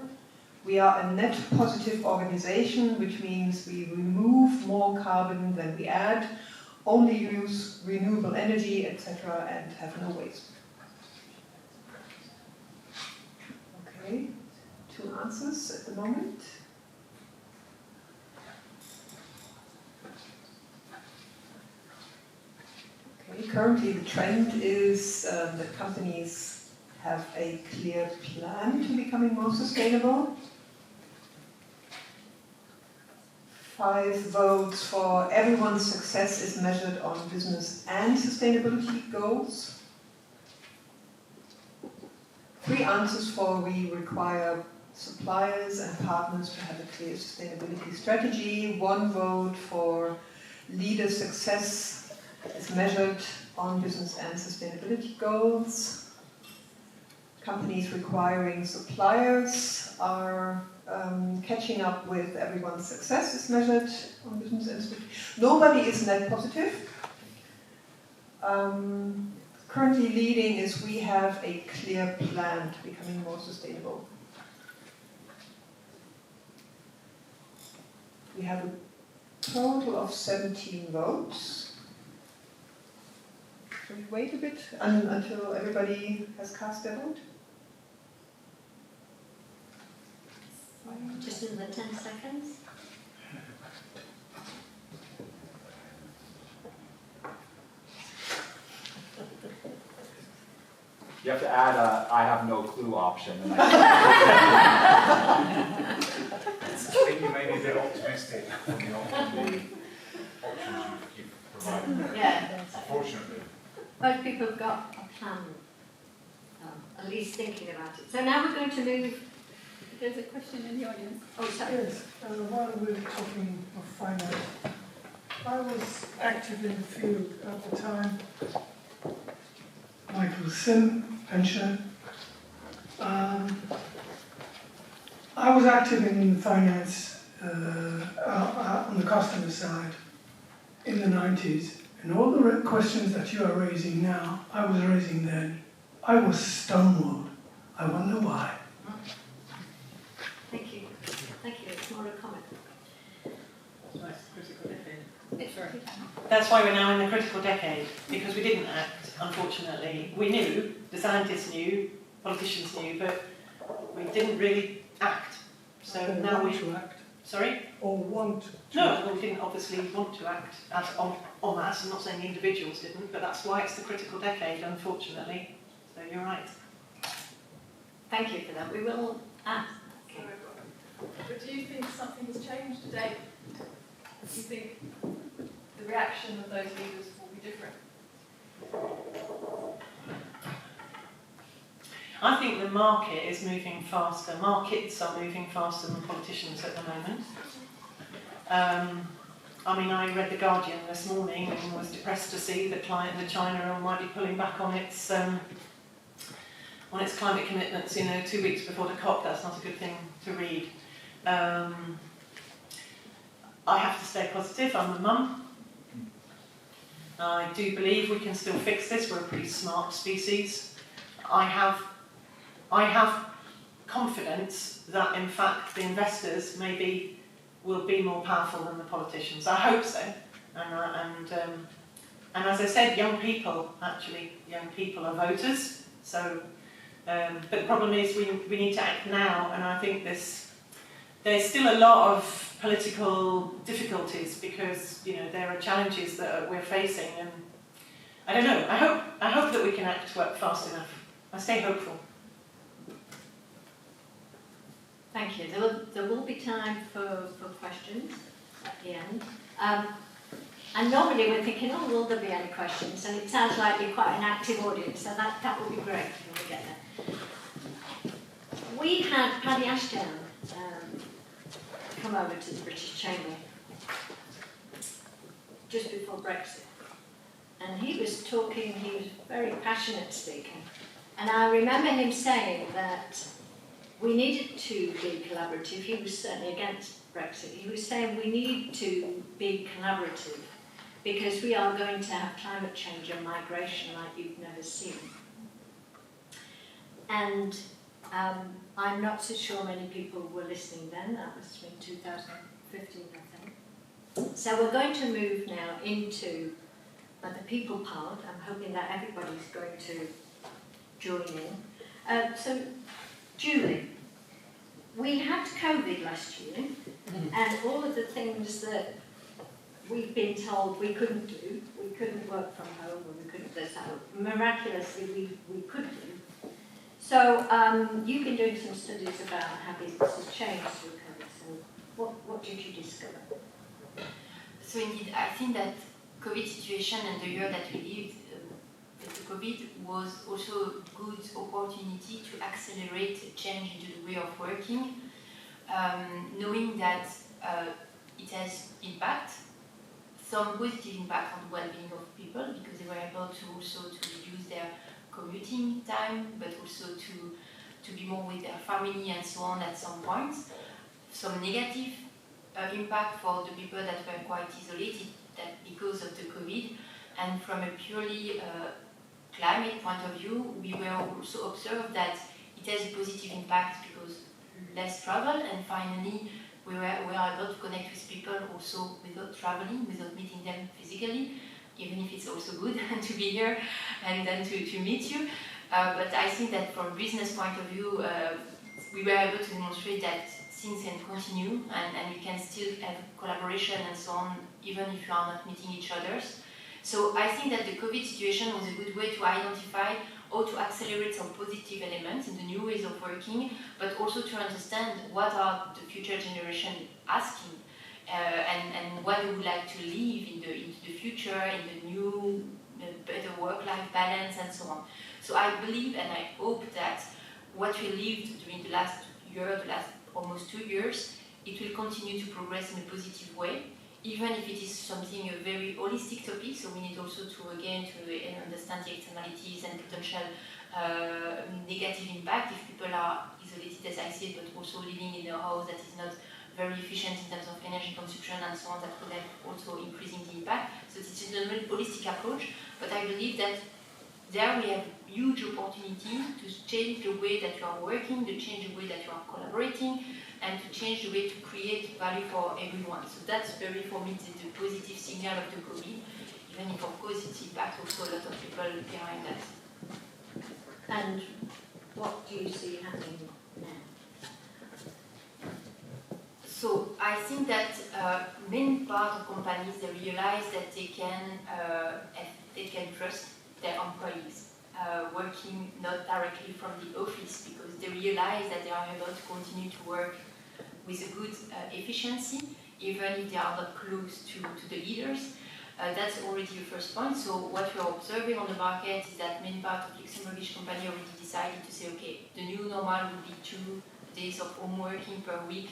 we are a net positive organization, which means we remove more carbon than we add, only use renewable energy, etc., and have no waste. Okay, 2 answers at the moment. Okay, currently the trend is that companies have a clear plan to becoming more sustainable. 5 votes for everyone's success is measured on business and sustainability goals. 3 answers for we require suppliers and partners to have a clear sustainability strategy. 1 vote for leader success is measured on business and sustainability goals. Companies requiring suppliers are catching up with everyone's success is measured on business and sustainability. Nobody is net positive. Currently leading is we have a clear plan to becoming more sustainable. We have a total of 17 votes. Should we wait a bit until everybody has cast their vote? Just in the 10 seconds. You have to add a I have no clue option. I think you may be a bit optimistic on the options you've provided. Yeah. Unfortunately. Most people have got a plan, at least thinking about it. So now we're going to move. There's a question in the audience. Oh, sorry. Yes, while we're talking of finance, I was active in the field at the time. Michael Sim, pensioner. I was active in finance on the customer side in the 90s, and all the questions that you are raising now, I was raising then. I was stonewalled. I wonder why. Thank you. Thank you. It's more a comment. That's why we're now in the critical decade, because we didn't act, unfortunately. We knew, the scientists knew, politicians knew, but we didn't really act. So or now want to act. Sorry? Or want to No, act. well, we didn't obviously want to act as en masse. I'm not saying individuals didn't, but that's why it's the critical decade, unfortunately. So you're right. Thank you for that. We will ask. Okay. But do you think something has changed today? Do you think the reaction of those leaders will be different? I think the market is moving faster. Markets are moving faster than politicians at the moment. I mean, I read The Guardian this morning and was depressed to see that China might be pulling back on its climate commitments, 2 weeks before the COP. That's not a good thing to read. I have to stay positive. I'm a mum. I do believe we can still fix this. We're a pretty smart species. I have confidence that, in fact, the investors maybe will be more powerful than the politicians. I hope so. And as I said, young people are voters. So, but the problem is we need to act now, and I think there's still a lot of political difficulties because there are challenges that we're facing, and I don't know. I hope that we can act fast enough. I stay hopeful. Thank you. There will be time for questions at the end. And normally we're thinking, oh, will there be any questions? And it sounds like you're quite an active audience, so that would be great when we get there. We had Paddy Ashdown come over to the British Chamber just before Brexit. And he was talking, he was a very passionate speaker. And I remember him saying that we needed to be collaborative. He was certainly against Brexit. He was saying we need to be collaborative because we are going to have climate change and migration like you've never seen. And I'm not so sure many people were listening then. That was in 2015, I think. So we're going to move now into the people part. I'm hoping that everybody's going to join in. So, Julie, we had COVID last year, and all of the things that we've been told we couldn't do, we couldn't work from home, or we couldn't do so, miraculously we could do. So you've been doing some studies about how business has changed through COVID. So what did you discover? So indeed, I think that COVID situation and the year that we lived with the COVID was also a good opportunity to accelerate change into the way of working, knowing that it has impact, some positive impact on the well-being of people because they were able to also to reduce their commuting time, but also to be more with their family and so on at some point. Some negative impact for the people that were quite isolated that because of the COVID, and from a purely climate point of view, we were also observed that it has a positive impact because less travel, and finally we were able to connect with people also without traveling, without meeting them physically, even if it's also good to be here and then to meet you. But I think that from a business point of view, we were able to demonstrate that things can continue and you can still have collaboration and so on, even if you are not meeting each other. So I think that the COVID situation was a good way to identify how to accelerate some positive elements in the new ways of working, but also to understand what are the future generation asking and what they would like to live into the future, in the new, better work-life balance and so on. So I believe and I hope that what we lived during the last year, the last almost 2 years, it will continue to progress in a positive way, even if it is something a very holistic topic. So we need also to again to understand the externalities and potential negative impact if people are isolated, as I said, but also living in a house that is not very efficient in terms of energy consumption and so on, that could have also increasing the impact. So this is a very holistic approach, but I believe that there we have huge opportunity to change the way that you are working, to change the way that you are collaborating, and to change the way to create value for everyone. So that's very, for me, the positive signal of the COVID, even if, of course, it impacts also a lot of people behind that. And what do you see happening now? So I think that many part of companies, they realize that they can trust their employees working not directly from the office, because they realize that they are able to continue to work with a good efficiency, even if they are not close to the leaders. That's already the first point. So what we are observing on the market is that many part of Luxembourg company already decided to say, okay, the new normal will be 2 days of home working per week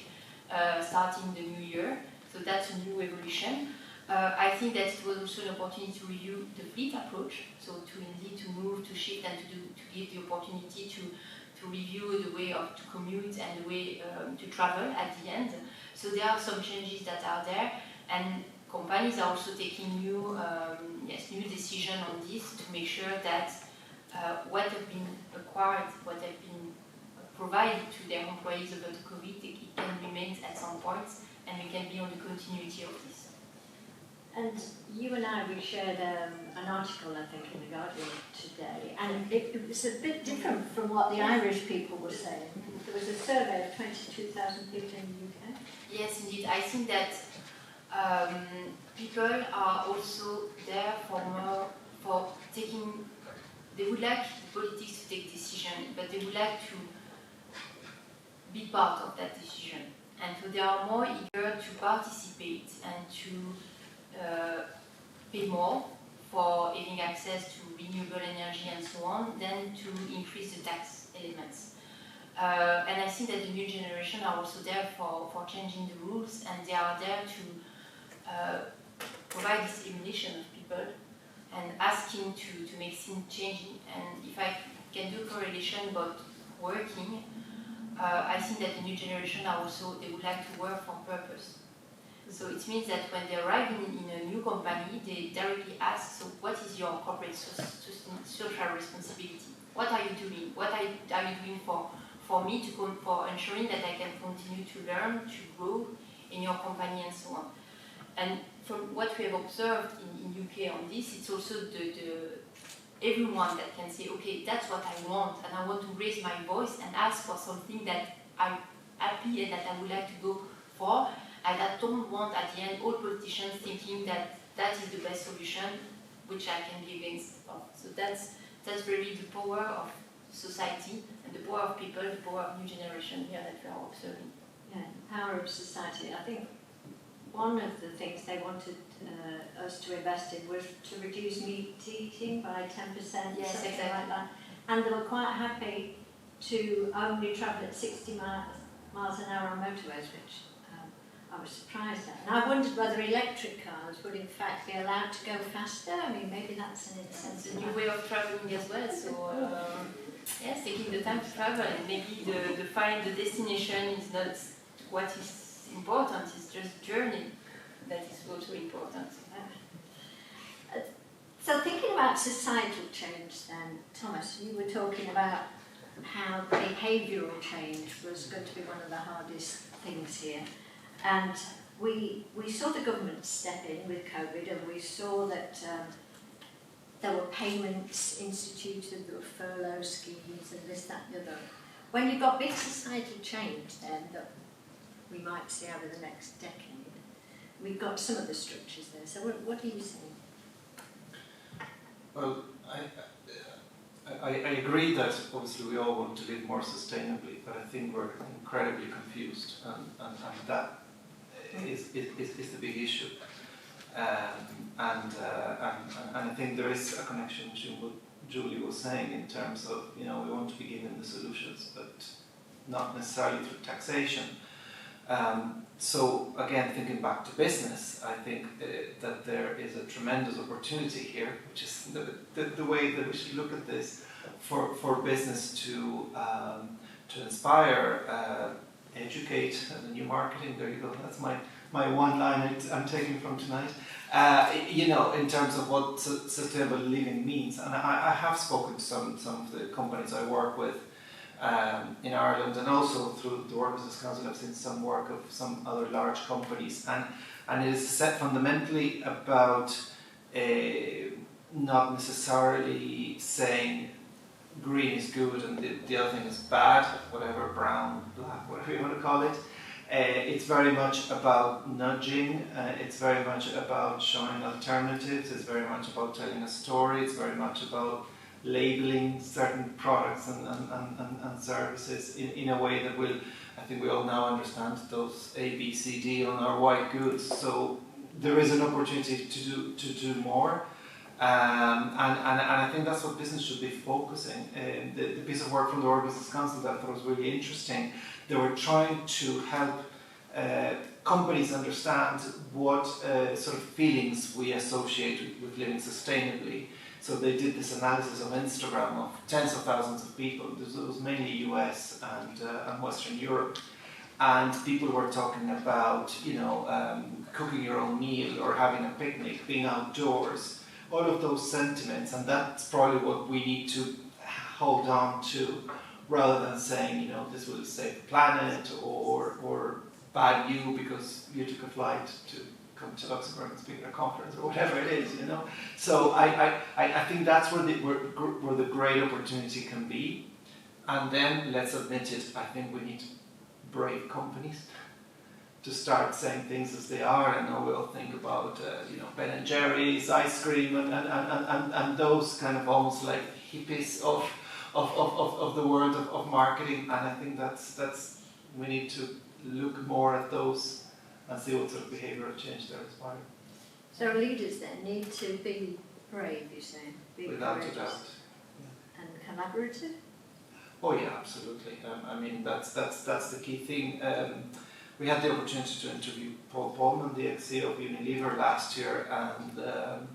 starting the new year. So that's a new evolution. I think that it was also an opportunity to review the fleet approach, so to indeed to move, to shift, and to give the opportunity to review the way to commute and the way to travel at the end. So there are some changes that are there, and companies are also taking new decisions on this to make sure that what have been acquired, what have been provided to their employees over the COVID, it can remain at some point, and we can be on the continuity of this. And you and I, we shared an article, I think, in The Guardian today, and it was a bit different from what the Irish people were saying. There was a survey of 22,000 people in the UK. Yes, indeed. I think that people are also there for taking. They would like the politics to take decision, but they would like to be part of that decision, and so they are more eager to participate and to pay more for having access to renewable energy and so on, than to increase the tax elements. And I think that the new generation are also there for changing the rules, and they are there to provide this stimulation of people and asking to make things changing. And if I can do correlation about working, I think that the new generation are also, they would like to work for purpose. So it means that when they arrive in a new company, they directly ask, so what is your corporate social responsibility? What are you doing? What are you doing for me, for ensuring that I can continue to learn, to grow in your company and so on? And from what we have observed in UK on this, it's also everyone that can say, okay, that's what I want, and I want to raise my voice and ask for something that I'm happy and that I would like to go for. And I don't want at the end all politicians thinking that that is the best solution, which I can be against. So that's really the power of society and the power of people, the power of new generation here that we are observing. Yeah, power of society. I think one of the things they wanted us to invest in was to reduce meat eating by 10%, yes, something exactly. like that. And they were quite happy to only travel at 60 miles an hour on motorways, which I was surprised at. And I wondered whether electric cars would in fact be allowed to go faster. I mean, maybe that's an incentive. It's a new way of traveling as well. So yes, taking the time to travel, and maybe the destination is not what is important. It's just journey that is also important. So thinking about societal change then, Thomas, you were talking about how behavioural change was going to be one of the hardest things here. And we saw the government step in with COVID, and we saw that there were payments instituted, there were furlough schemes and this, that and the other. When you've got big societal change then that we might see over the next decade, we've got some of the structures there. So what do you say? Well, I agree that obviously we all want to live more sustainably, but I think we're incredibly confused, and that is the big issue. And I think there is a connection between what Julie was saying in terms of, we want to be given the solutions, but not necessarily through taxation. So again, thinking back to business, I think that there is a tremendous opportunity here, which is the way that we should look at this, for business to inspire, educate, and the new marketing. There you go. That's my one line I'm taking from tonight. In terms of what sustainable living means, and I have spoken to some of the companies I work with in Ireland, and also through the Work Business Council I've seen some work of some other large companies, and it is set fundamentally about not necessarily saying green is good and the other thing is bad, whatever, brown, black, whatever you want to call it. It's very much about nudging, it's very much about showing alternatives, it's very much about telling a story, it's very much about labeling certain products and services in a way that will, I think we all now understand those A, B, C, D on our white goods. So there is an opportunity to do more. And I think that's what business should be focusing. The piece of work from the Work Business Council that I thought was really interesting, they were trying to help companies understand what sort of feelings we associate with living sustainably. So they did this analysis of Instagram of tens of thousands of people. This was mainly US and Western Europe. and people were talking about, cooking your own meal or having a picnic, being outdoors, all of those sentiments, and that's probably what we need to hold on to, rather than saying, this will save the planet or bad you because you took a flight to come to Luxembourg and speak at a conference or whatever it is, So I think that's where the great opportunity can be. And then, let's admit it, I think we need brave companies to start saying things as they are. I know we all think about, Ben and Jerry's, ice cream, and those kind of almost like hippies of the world of marketing. And I think that's we need to look more at those and see what sort of behavioural change they're inspiring. So leaders then need to be brave, you say, be Without a courageous doubt. and collaborative. Oh yeah, absolutely. That's the key thing. We had the opportunity to interview Paul Polman, the ex-CEO of Unilever, last year, and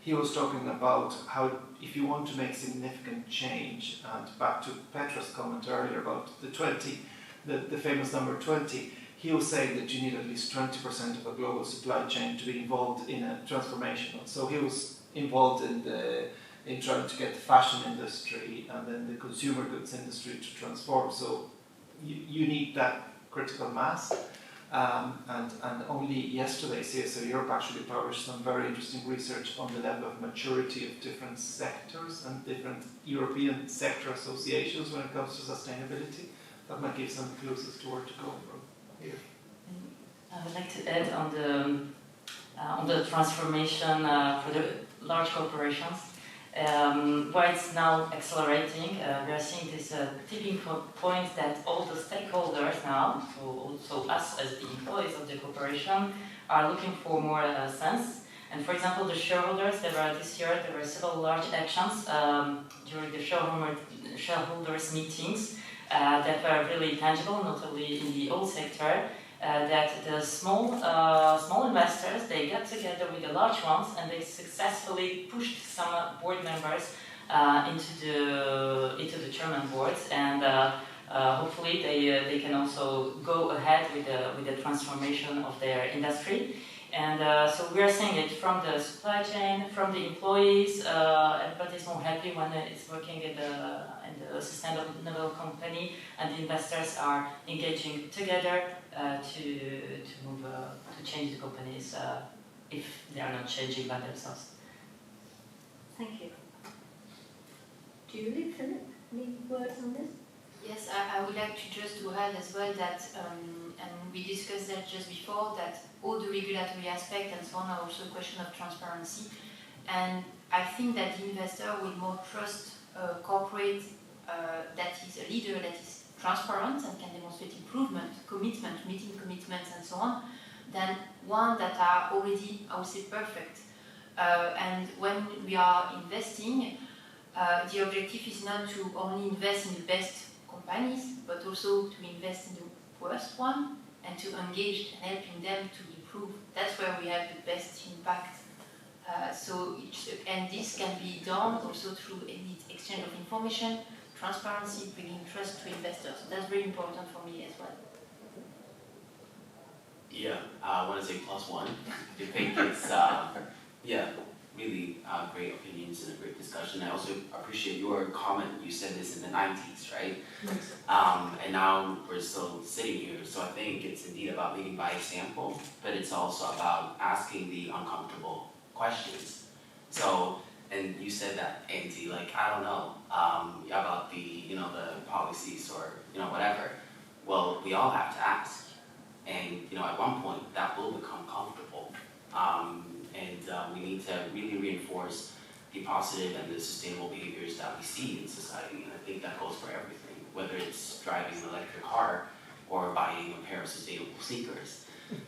he was talking about how if you want to make significant change, and back to Petra's comment earlier about the famous number 20, he was saying that you need at least 20% of a global supply chain to be involved in a transformation. So he was involved in trying to get the fashion industry and then the consumer goods industry to transform. So you need that critical mass. And only yesterday, CSO Europe actually published some very interesting research on the level of maturity of different sectors and different European sector associations when it comes to sustainability. That might give some clues as to where to go from here. I would like to add on the transformation for the large corporations. Where it's now accelerating, we are seeing this tipping point that all the stakeholders now, so also us as the employees of the corporation, are looking for more sense. And for example, the shareholders, this year there were several large actions during the shareholders meetings that were really tangible, notably in the oil sector. That the small investors, they got together with the large ones and they successfully pushed some board members into the chairman boards, and hopefully they can also go ahead with the transformation of their industry. And so we are seeing it from the supply chain, from the employees. Everybody is more happy when it's working in the sustainable company, and the investors are engaging together to move to change the companies if they are not changing by themselves. Thank you. Julie, Philip, any words on this? Yes, I would like to just to add as well that, and we discussed that just before, that all the regulatory aspects and so on are also a question of transparency. And I think that the investor will more trust a corporate that is a leader that is transparent and can demonstrate improvement, commitment, meeting commitments and so on, than one that are already, I would say, perfect. And when we are investing, the objective is not to only invest in the best companies, but also to invest in the worst one and to engage and helping them to improve. That's where we have the best impact. And this can be done also through any exchange of information, transparency, bringing trust to investors. So that's very important for me as well. Yeah, I want to say +1. I think it's, really great opinions and a great discussion. I also appreciate your comment. You said this in the 90s, right? Yes. And now we're still sitting here. So I think it's indeed about leading by example, but it's also about asking the uncomfortable questions. So, and you said that, Andy, like, I don't know about the, the policies or, whatever. Well, we all have to ask. And, at one point that will become comfortable. And we need to really reinforce the positive and the sustainable behaviors that we see in society. And I think that goes for everything, whether it's driving an electric car or buying a pair of sustainable sneakers.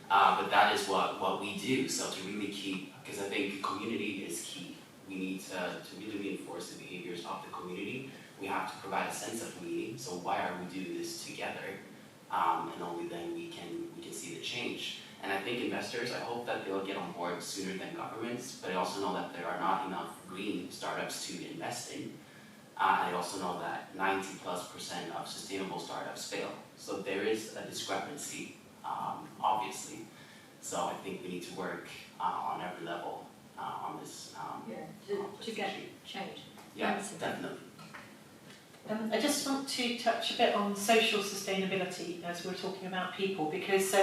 But that is what we do. So to really keep, because I think community is key. We need to really reinforce the behaviors of the community. We have to provide a sense of meaning. So why are we doing this together? And only then we can see the change. And I think investors, I hope that they'll get on board sooner than governments, but I also know that there are not enough green startups to invest in. I also know that 90+% of sustainable startups fail. So there is a discrepancy, obviously. So I think we need to work on every level on this. To get change. Yeah, definitely. I just want to touch a bit on social sustainability as we're talking about people, because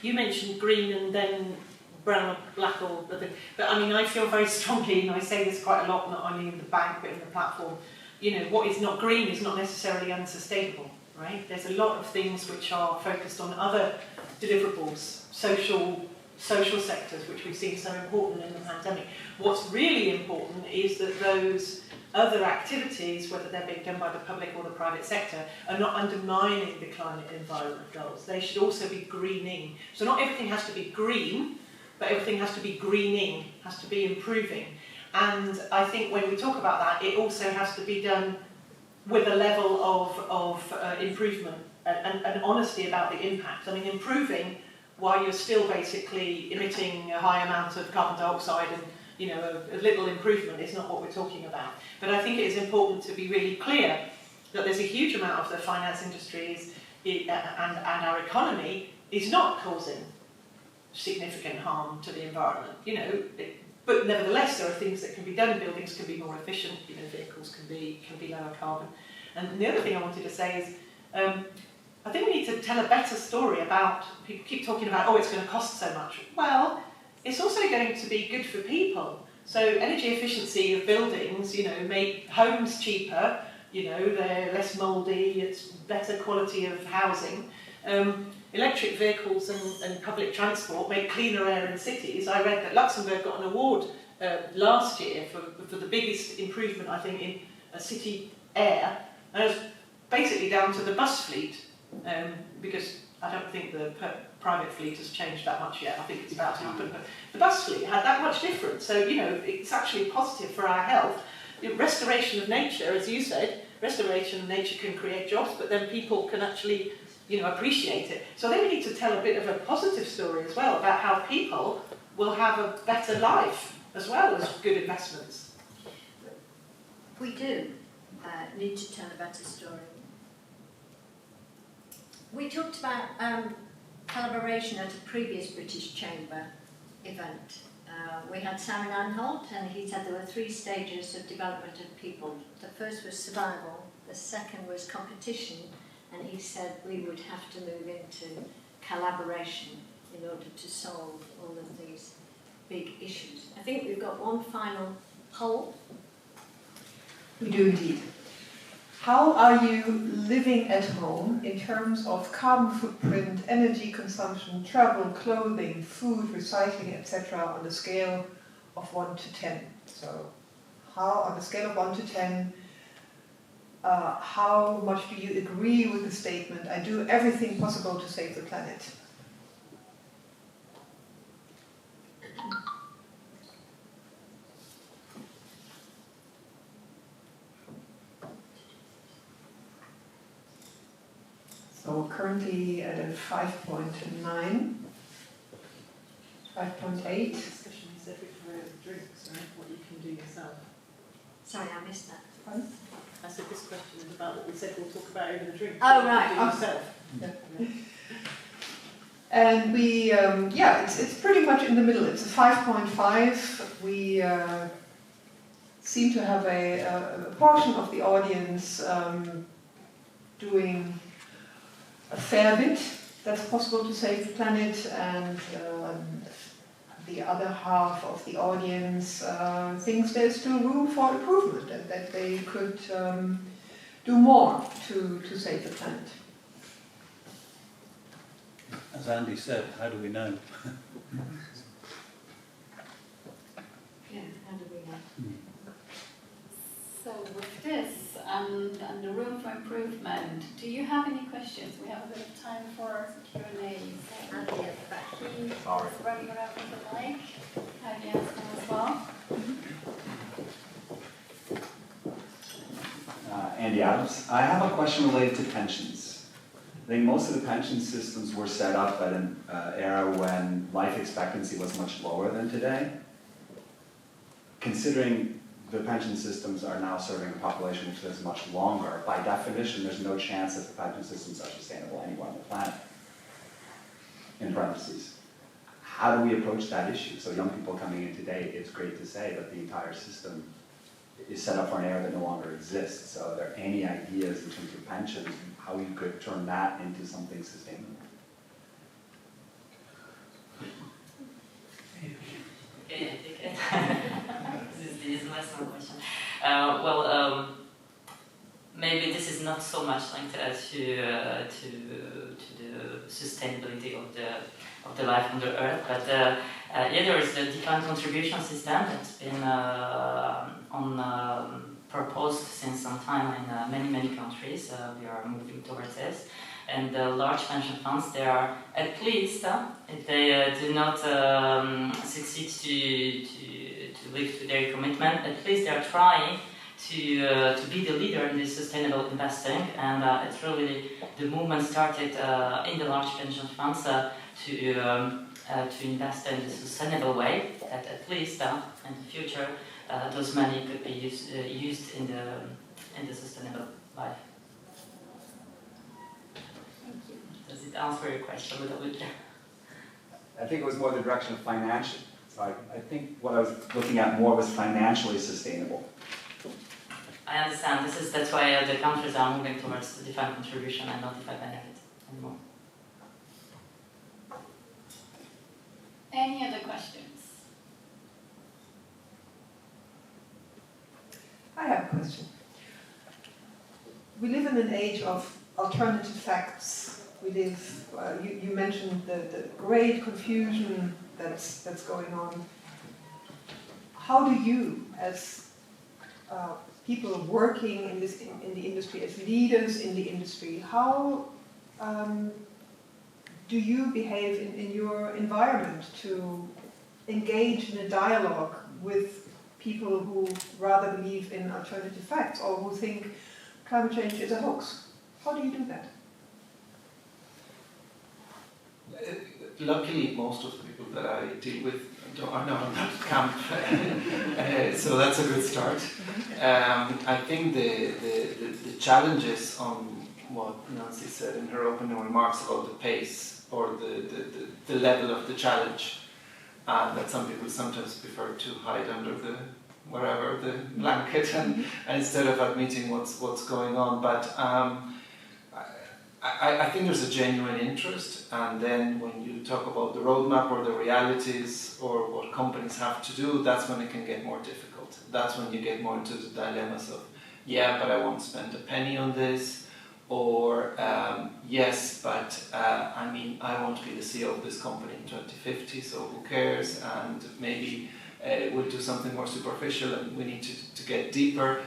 you mentioned green and then brown or black or other, but I mean I feel very strongly, and I say this quite a lot, not only in the bank but in the platform, you know, what is not green is not necessarily unsustainable, right? There's a lot of things which are focused on other deliverables, social sectors, which we've seen so important in the pandemic. What's really important is that those other activities, whether they're being done by the public or the private sector, are not undermining the climate and environment goals. They should also be greening. So not everything has to be green, but everything has to be greening, has to be improving. And I think when we talk about that, it also has to be done with a level of improvement and honesty about the impact. I mean, improving while you're still basically emitting a high amount of carbon dioxide and, you know, a little improvement is not what we're talking about. But I think it is important to be really clear that there's a huge amount of the finance industry and our economy is not causing significant harm to the environment. You know, but nevertheless, there are things that can be done. Buildings can be more efficient. You know, vehicles can be lower carbon. And the other thing I wanted to say is, I think we need to tell a better story about. People keep talking about, oh, it's going to cost so much. Well, it's also going to be good for people. So energy efficiency of buildings, you know, make homes cheaper. You know, they're less mouldy. It's better quality of housing. Electric vehicles and public transport make cleaner air in cities. I read that Luxembourg got an award last year for the biggest improvement, I think, in city air. And it was basically down to the bus fleet, because I don't think the private fleet has changed that much yet. I think it's about to happen. But the bus fleet had that much difference. So, you know, it's actually positive for our health. Restoration of nature, as you said, restoration of nature can create jobs, but then people can actually, you know, appreciate it. So then we need to tell a bit of a positive story as well about how people will have a better life as well as good investments. We do need to tell a better story. We talked about collaboration at a previous British Chamber event. We had Simon Anholt, and he said there were 3 stages of development of people. The first was survival, the second was competition, and he said we would have to move into collaboration in order to solve all of these big issues. I think we've got one final poll. We do indeed. How are you living at home in terms of carbon footprint, energy consumption, travel, clothing, food, recycling, etc. on a scale of 1 to 10? So, how on a scale of 1 to 10, how much do you agree with the statement, I do everything possible to save the planet? So currently at a 5.9, 5.8. Discussion is everywhere with drinks, right? What you can do yourself. Sorry, I missed that. Pardon? I said this question is about what we said we'll talk about over the drink. Oh, right. Do yourself. Yeah. And we, it's pretty much in the middle. It's a 5.5. We seem to have a portion of the audience doing a fair bit that's possible to save the planet, and the other half of the audience thinks there's still room for improvement and that they could do more to save the planet. As Andy said, how do we know? Yeah, how do we know? So with this and the room for improvement, do you have any questions? We have a bit of time for Q&A. So Andy at the back, he's running around with the mic. Have you asked him as well? Andy Adams. I have a question related to pensions. I think most of the pension systems were set up at an era when life expectancy was much lower than today. Considering the pension systems are now serving a population which lives much longer. By definition, there's no chance that the pension systems are sustainable anywhere on the planet. In parentheses. How do we approach that issue? So young people coming in today, it's great to say that the entire system is set up for an era that no longer exists. So are there any ideas in terms of pensions, how you could turn that into something sustainable? Okay, I take it. This is my small question. Maybe this is not so much linked to the sustainability of the life on the earth, but there is the defined contribution system that's been proposed since some time in many countries. We are moving towards this. And the large pension funds, they are at least, if they do not succeed to live to their commitment, at least they are trying to be the leader in this sustainable investing. And it's really the movement started in the large pension funds to invest in a sustainable way. That at least in the future, those money could be used in the sustainable life. Does it answer your question a little bit? I think it was more the direction of financial. So I think what I was looking at more was financially sustainable. I understand. That's why the countries are moving towards the defined contribution and not defined benefit anymore. Any other questions? I have a question. We live in an age of alternative facts. We live, you mentioned the great confusion that's going on. How do you, as people working in the industry, as leaders in the industry, how do you behave in your environment to engage in a dialogue with people who rather believe in alternative facts or who think climate change is a hoax? How do you do that? Luckily, most of the people that I deal with are not on that camp, so that's a good start. I think the challenges on what Nancy said in her opening remarks about the pace or the level of the challenge, that some people sometimes prefer to hide under the blanket and instead of admitting what's going on. But I think there's a genuine interest, and then when you talk about the roadmap or the realities or what companies have to do, that's when it can get more difficult. That's when you get more into the dilemmas of, yeah, but I won't spend a penny on this, or yes, but I won't be the CEO of this company in 2050, so who cares, and maybe we'll do something more superficial and we need to get deeper.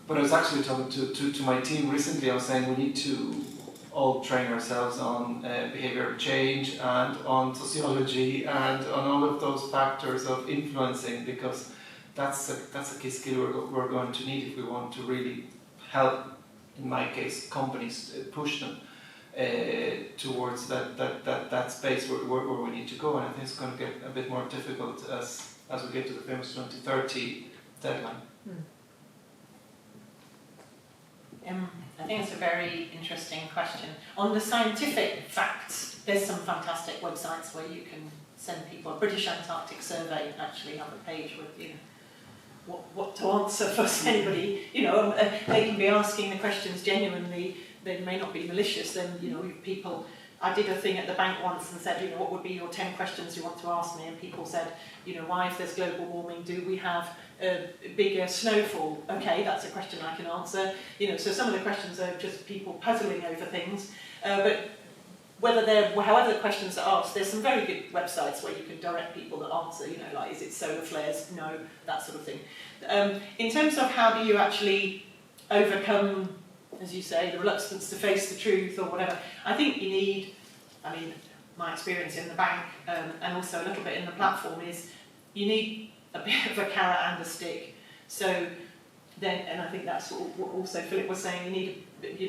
But I was actually talking to my team recently. I was saying we need to all train ourselves on behavioral change and on sociology and on all of those factors of influencing, because that's a key skill we're going to need if we want to really help, in my case, companies push them towards that space where we need to go. And I think it's going to get a bit more difficult as we get to the famous 2030 deadline. I think it's a very interesting question. On the scientific facts, there's some fantastic websites where you can send people. British Antarctic Survey actually have a page with what to answer for anybody. They can be asking the questions genuinely. They may not be malicious. Then people. I did a thing at the bank once and said, what would be your 10 questions you want to ask me? And people said, why, if there's global warming, do we have bigger snowfall? Okay, that's a question I can answer. So some of the questions are just people puzzling over things. But however the questions are asked, there's some very good websites where you can direct people that answer, like, is it solar flares? No, that sort of thing. In terms of how do you actually overcome, as you say, the reluctance to face the truth or whatever, I think you need, my experience in the bank and also a little bit in the platform is you need a bit of a carrot and a stick. So then, and I think that's what also Philip was saying, you need,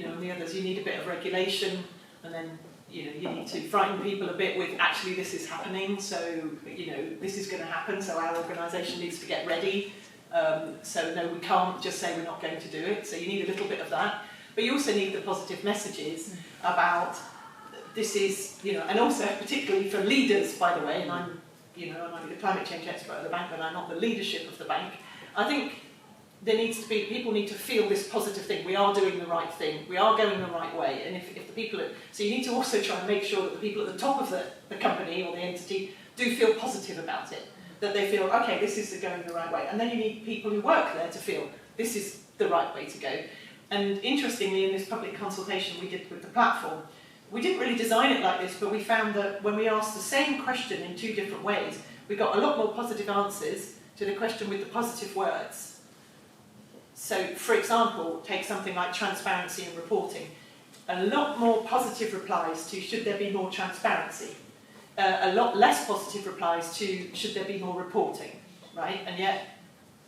and the others, you need a bit of regulation, and then you need to frighten people a bit with actually this is happening, so this is going to happen, so our organisation needs to get ready. So no, we can't just say we're not going to do it. So you need a little bit of that. But you also need the positive messages about this is, and also particularly for leaders, by the way, and I'm the climate change expert at the bank, but I'm not the leadership of the bank. I think there needs to be, people need to feel this positive thing. We are doing the right thing. We are going the right way. And if the people, so you need to also try and make sure that the people at the top of the company or the entity do feel positive about it. That they feel, okay, this is going the right way. And then you need people who work there to feel this is the right way to go. And interestingly, in this public consultation we did with the platform, we didn't really design it like this, but we found that when we asked the same question in 2 different ways, we got a lot more positive answers to the question with the positive words. So, for example, take something like transparency and reporting. A lot more positive replies to should there be more transparency. A lot less positive replies to should there be more reporting, right? And yet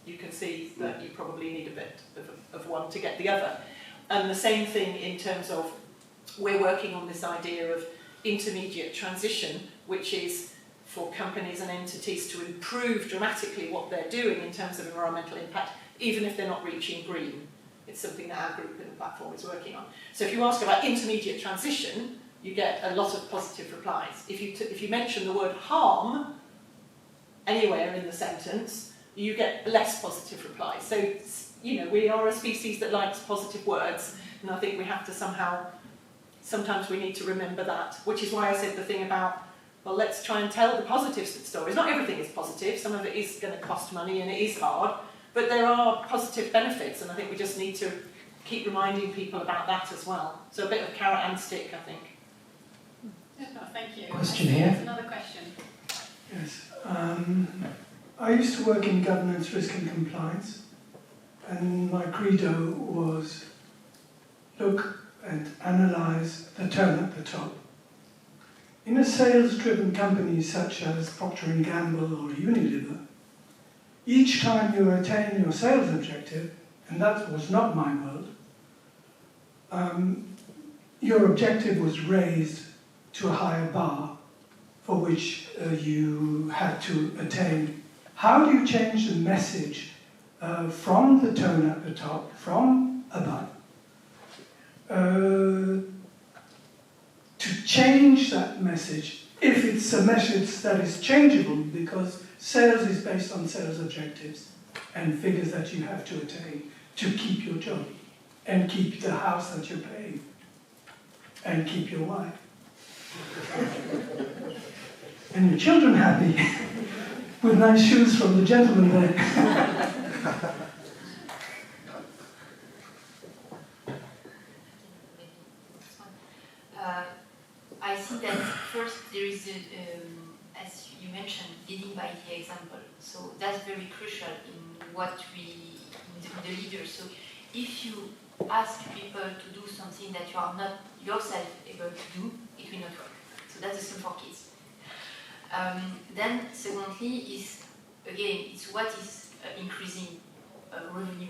you can see that you probably need a bit of one to get the other. And the same thing in terms of we're working on this idea of intermediate transition, which is for companies and entities to improve dramatically what they're doing in terms of environmental impact, even if they're not reaching green. It's something that our group in the platform is working on. So if you ask about intermediate transition, you get a lot of positive replies. If you mention the word harm anywhere in the sentence, you get less positive replies. So, we are a species that likes positive words, and I think we have to sometimes we need to remember that, which is why I said the thing about, well, let's try and tell the positive stories. Not everything is positive, some of it is going to cost money and it is hard, but there are positive benefits, and I think we just need to keep reminding people about that as well. So a bit of carrot and stick, I think. Super, thank you. Question here. There's another question. Yes. I used to work in governance, risk and compliance, and my credo was look and analyse the tone at the top. In a sales-driven company such as Procter & Gamble or Unilever, each time you attain your sales objective, and that was not my world, your objective was raised to a higher bar for which you had to attain. How do you change the message from the tone at the top, from above, to change that message, if it's a message that is changeable, because sales is based on sales objectives and figures that you have to attain to keep your job and keep the house that you're paying and keep your wife and your children happy with nice shoes from the gentleman there. I think that first there is, as you mentioned, leading by the example. So that's very crucial in what the leaders. So if you ask people to do something that you are not yourself able to do, it will not work. So that's the same for kids. Then secondly is, again, it's what is increasing revenue.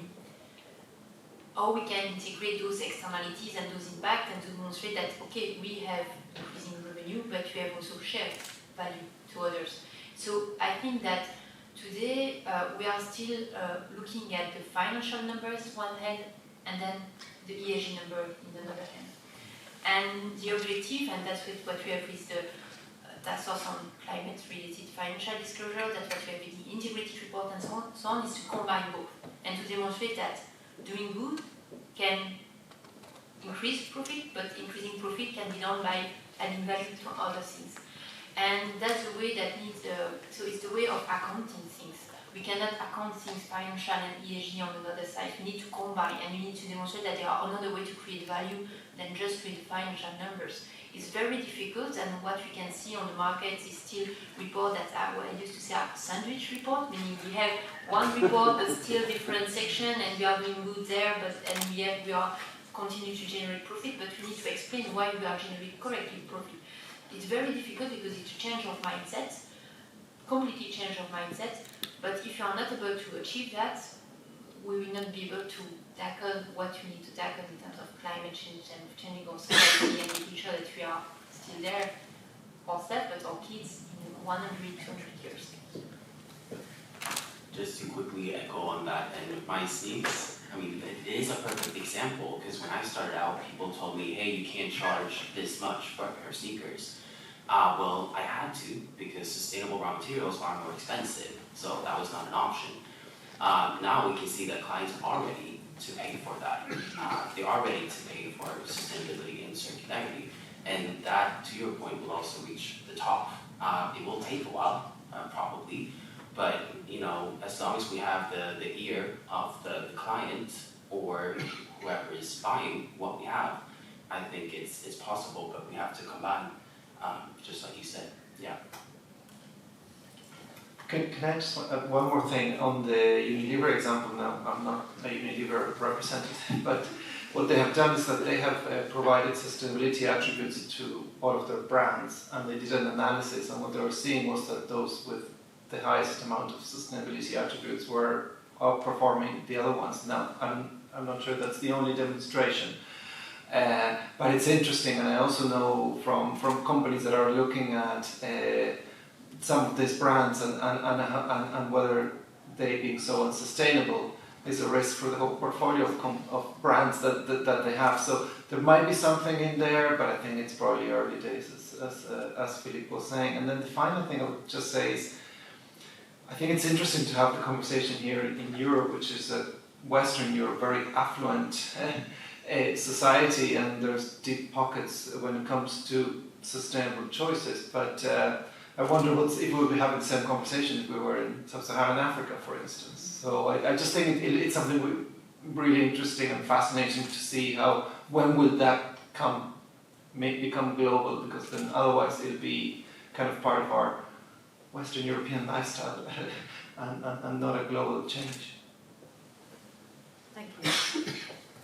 How we can integrate those externalities and those impacts and to demonstrate that, okay, we have increasing revenue, but we have also shared value to others. So I think that today we are still looking at the financial numbers one hand and then the ESG number in another hand. And the objective, and that's what we have with the task force on climate-related financial disclosure, that's what we have with the integrated report and so on, is to combine both and to demonstrate that doing good can increase profit, but increasing profit can be done by adding value to other things. And that's the way that needs, so it's the way of accounting things. We cannot account things financial and ESG on the other side. We need to combine and we need to demonstrate that there are another way to create value than just with financial numbers. It's very difficult, and what we can see on the market is still report that what I used to say are sandwich report, meaning we have one report but still different section and we are doing good there, and we are continue to generate profit, but we need to explain why we are generating correctly profit. It's very difficult because it's a change of mindset, completely change of mindset, but if you are not able to achieve that, we will not be able to tackle what we need to tackle in terms of climate change and changing our society and making sure that we are still there ourselves, but our kids in 100, 200 years. just to quickly echo on that, and with my sneaks, I mean, it is a perfect example, because when I started out, people told me, hey, you can't charge this much for a pair of sneakers. Well, I had to, because sustainable raw materials are more expensive, so that was not an option. Now we can see that clients are ready to pay for that. They are ready to pay for sustainability and circularity, and that, to your point, will also reach the top. It will take a while, probably, but as long as we have the ear of the client or whoever is buying what we have, I think it's possible, but we have to combine, just like you said. Yeah. Can I just add one more thing on the Unilever example? Now, I'm not a Unilever representative, but what they have done is that they have provided sustainability attributes to all of their brands, and they did an analysis, and what they were seeing was that those with the highest amount of sustainability attributes were outperforming the other ones. Now, I'm not sure that's the only demonstration, but it's interesting, and I also know from companies that are looking at some of these brands and whether they being so unsustainable is a risk for the whole portfolio of brands that they have. So there might be something in there, but I think it's probably early days, as Philippe was saying. And then the final thing I would just say is, I think it's interesting to have the conversation here in Europe, which is a Western Europe, very affluent society, and there's deep pockets when it comes to sustainable choices. But I wonder if we would be having the same conversation if we were in Sub-Saharan Africa, for instance. So I just think it's something really interesting and fascinating to see when will that become global, because then otherwise it'll be kind of part of our Western European lifestyle and not a global change. Thank you.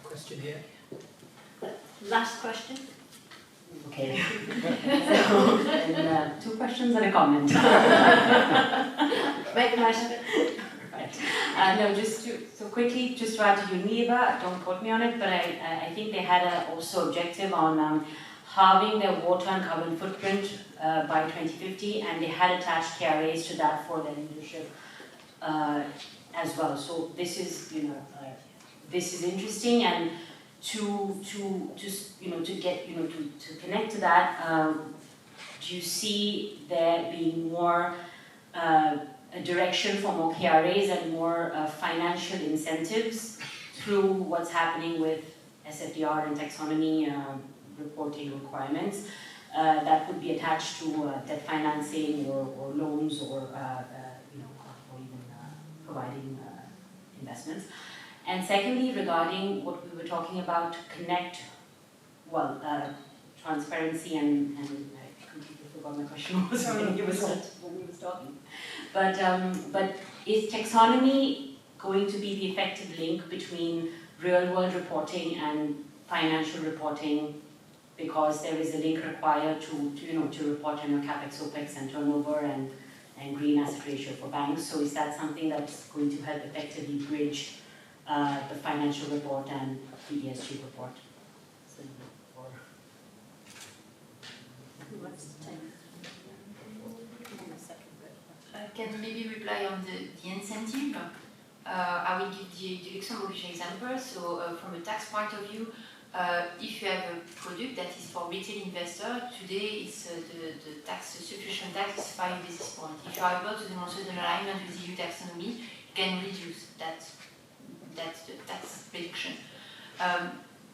Question here. Last question. Okay. So, two questions and a comment. Make the most of it. Right. No, just so quickly, just to add to Unilever, don't quote me on it, but I think they had also objective on halving their water and carbon footprint by 2050, and they had attached KRAs to that for their leadership as well. So this is, this is interesting, and to connect to that, do you see there being more a direction for more KRAs and more financial incentives through what's happening with SFDR and taxonomy reporting requirements that would be attached to debt financing or loans or even providing investments? And secondly, regarding what we were talking about, transparency and I completely forgot my question was when he was talking. But is taxonomy going to be the effective link between real-world reporting and financial reporting, because there is a link required to report on your capex, opex, and turnover and green asset ratio for banks? So is that something that's going to help effectively bridge the financial report and the ESG report? I can maybe reply on the incentive. I will give the Luxembourg example. So from a tax point of view, if you have a product that is for retail investor, today it's the subscription tax is 5 basis points. If you are able to demonstrate an alignment with the EU taxonomy, you can reduce that's the tax reduction.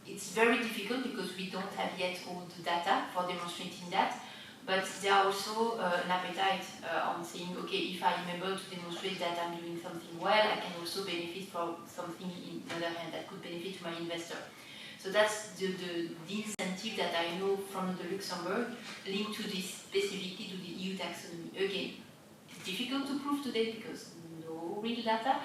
It's very difficult because we don't have yet all the data for demonstrating that, but there are also an appetite on saying, okay, if I am able to demonstrate that I'm doing something well, I can also benefit from something in the other hand that could benefit my investor. So that's the incentive that I know from the Luxembourg linked to this specifically to the EU taxonomy. Again, it's difficult to prove today because no real data,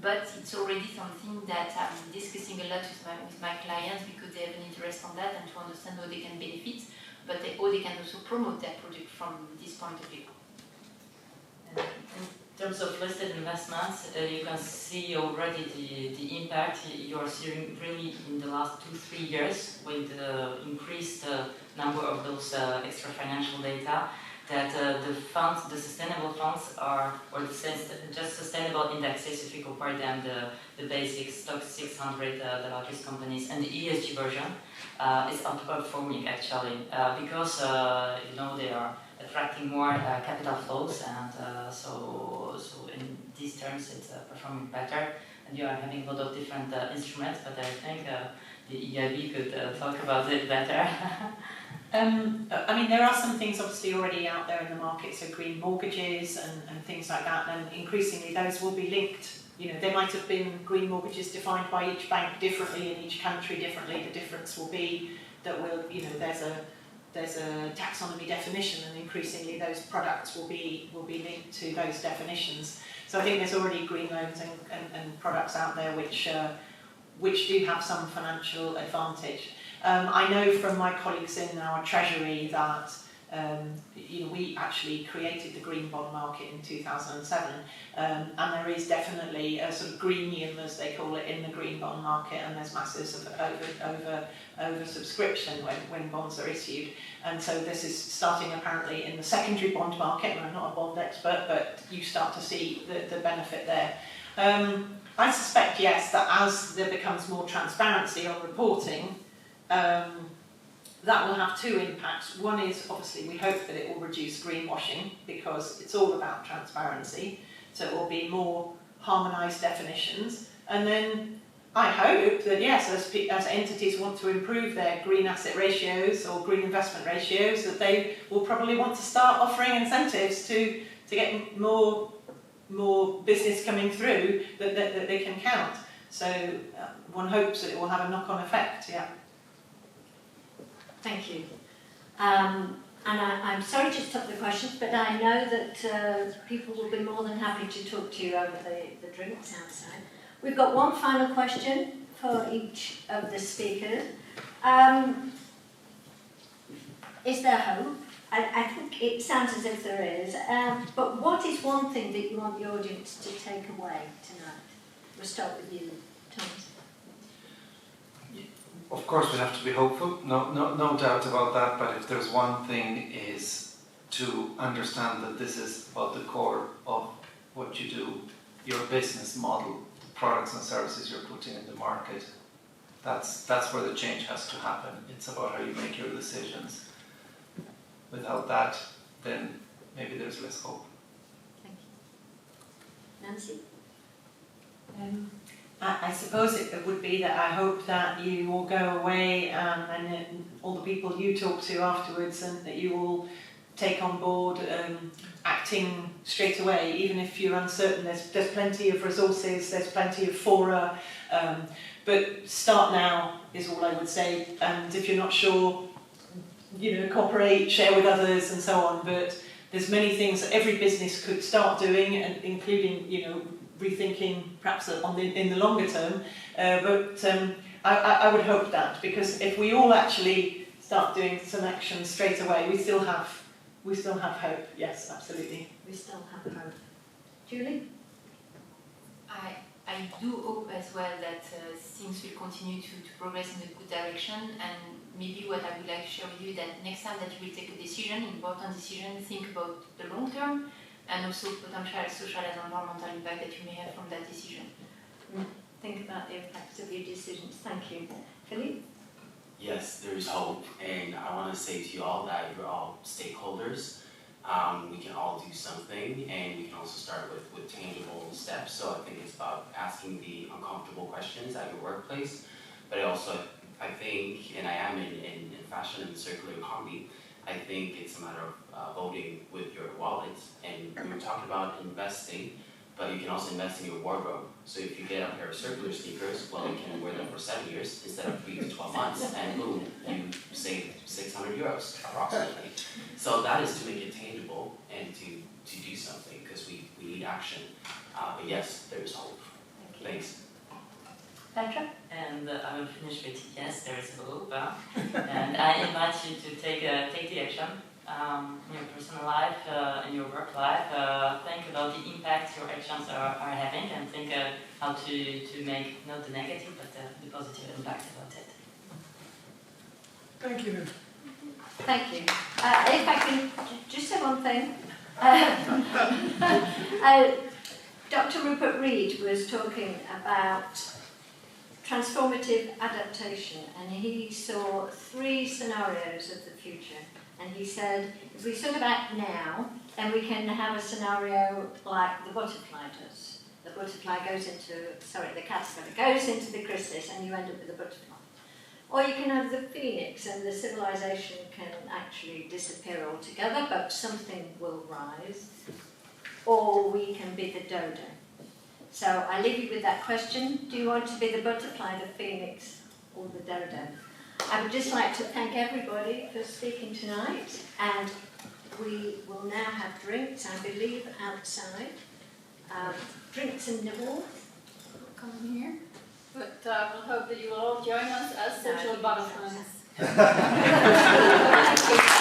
but it's already something that I'm discussing a lot with my clients because they have an interest on that and to understand how they can benefit, but how they can also promote their product from this point of view. In terms of listed investments, you can see already the impact you are seeing really in the last 2-3 years with the increased number of those extra financial data. that the funds, the sustainable funds are, or just sustainable indexes, if we compare them, the basic stock 600, the largest companies, and the ESG version is outperforming actually, because they are attracting more capital flows, and so in these terms it's performing better. And you are having a lot of different instruments, but I think the EIB could talk about it better. I mean, there are some things obviously already out there in the market, so green mortgages and things like that, and increasingly those will be linked. There might have been green mortgages defined by each bank differently in each country differently. The difference will be that there's a taxonomy definition, and increasingly those products will be linked to those definitions. So I think there's already green loans and products out there which do have some financial advantage. I know from my colleagues in our treasury that we actually created the green bond market in 2007, and there is definitely a sort of greenium, as they call it, in the green bond market, and there's masses of over subscription when bonds are issued. And so this is starting apparently in the secondary bond market, and I'm not a bond expert, but you start to see the benefit there. I suspect, yes, that as there becomes more transparency on reporting, that will have two impacts. One is, obviously, we hope that it will reduce greenwashing, because it's all about transparency, so it will be more harmonised definitions. And then I hope that, yes, as entities want to improve their green asset ratios or green investment ratios, that they will probably want to start offering incentives to get more business coming through that they can count. So one hopes that it will have a knock-on effect, yeah. Thank you. And I'm sorry to stop the questions, but I know that people will be more than happy to talk to you over the drinks outside. We've got one final question for each of the speakers. Is there hope? I think it sounds as if there is. But what is one thing that you want the audience to take away tonight? We'll start with you, Thomas. Of course, we have to be hopeful, no doubt about that, but if there's one thing is to understand that this is about the core of what you do, your business model, the products and services you're putting in the market. That's where the change has to happen. It's about how you make your decisions. Without that, then maybe there's less hope. Thank you. Nancy? I suppose it would be that I hope that you will go away and all the people you talk to afterwards, and that you will take on board acting straight away, even if you're uncertain. There's plenty of resources, there's plenty of fora, but start now is all I would say. And if you're not sure, cooperate, share with others and so on, but there's many things that every business could start doing, and including, rethinking perhaps in the longer term, but I would hope that, because if we all actually start doing some action straight away, we still have hope. Yes, absolutely. We still have hope. Julie? I do hope as well that things will continue to progress in a good direction, and maybe what I would like to share with you is that next time that you will take a decision, important decision, think about the long term, and also potential social and environmental impact that you may have from that decision. Think about the impacts of your decisions. Thank you. Philippe? Yes, there is hope, and I want to say to you all that you're all stakeholders. We can all do something, and we can also start with tangible steps. So I think it's about asking the uncomfortable questions at your workplace, but I think, and I am in fashion and the circular economy, I think it's a matter of voting with your wallet. And we were talking about investing, but you can also invest in your wardrobe. So if you get a pair of circular sneakers, well, you can wear them for 7 years instead of 3 to 12 months, and boom, you save 600 euros approximately. So that is to make it tangible and to do something, because we need action. But yes, there is hope. Thanks. Petra? And I will finish with yes, there is hope. And I invite you to take the action in your personal life, in your work life. Think about the impact your actions are having, and think how to make not the negative but the positive impact about it. Thank you. Thank you. If I can just say one thing. thing. Dr. Rupert Reed was talking about transformative adaptation, and he saw 3 scenarios of the future. And he said, if we sort of act now, then we can have a scenario like the butterfly does. The butterfly goes into, the caterpillar goes into the chrysalis and you end up with a butterfly. Or you can have the phoenix and the civilization can actually disappear altogether, but something will rise. Or we can be the dodo. So I leave you with that question. Do you want to be the butterfly, the phoenix, or the dodo? I would just like to thank everybody for speaking tonight, and we will now have drinks, I believe, outside. Drinks and nibbles. Come here. But we'll hope that you will all join us as social butterflies. Thank you.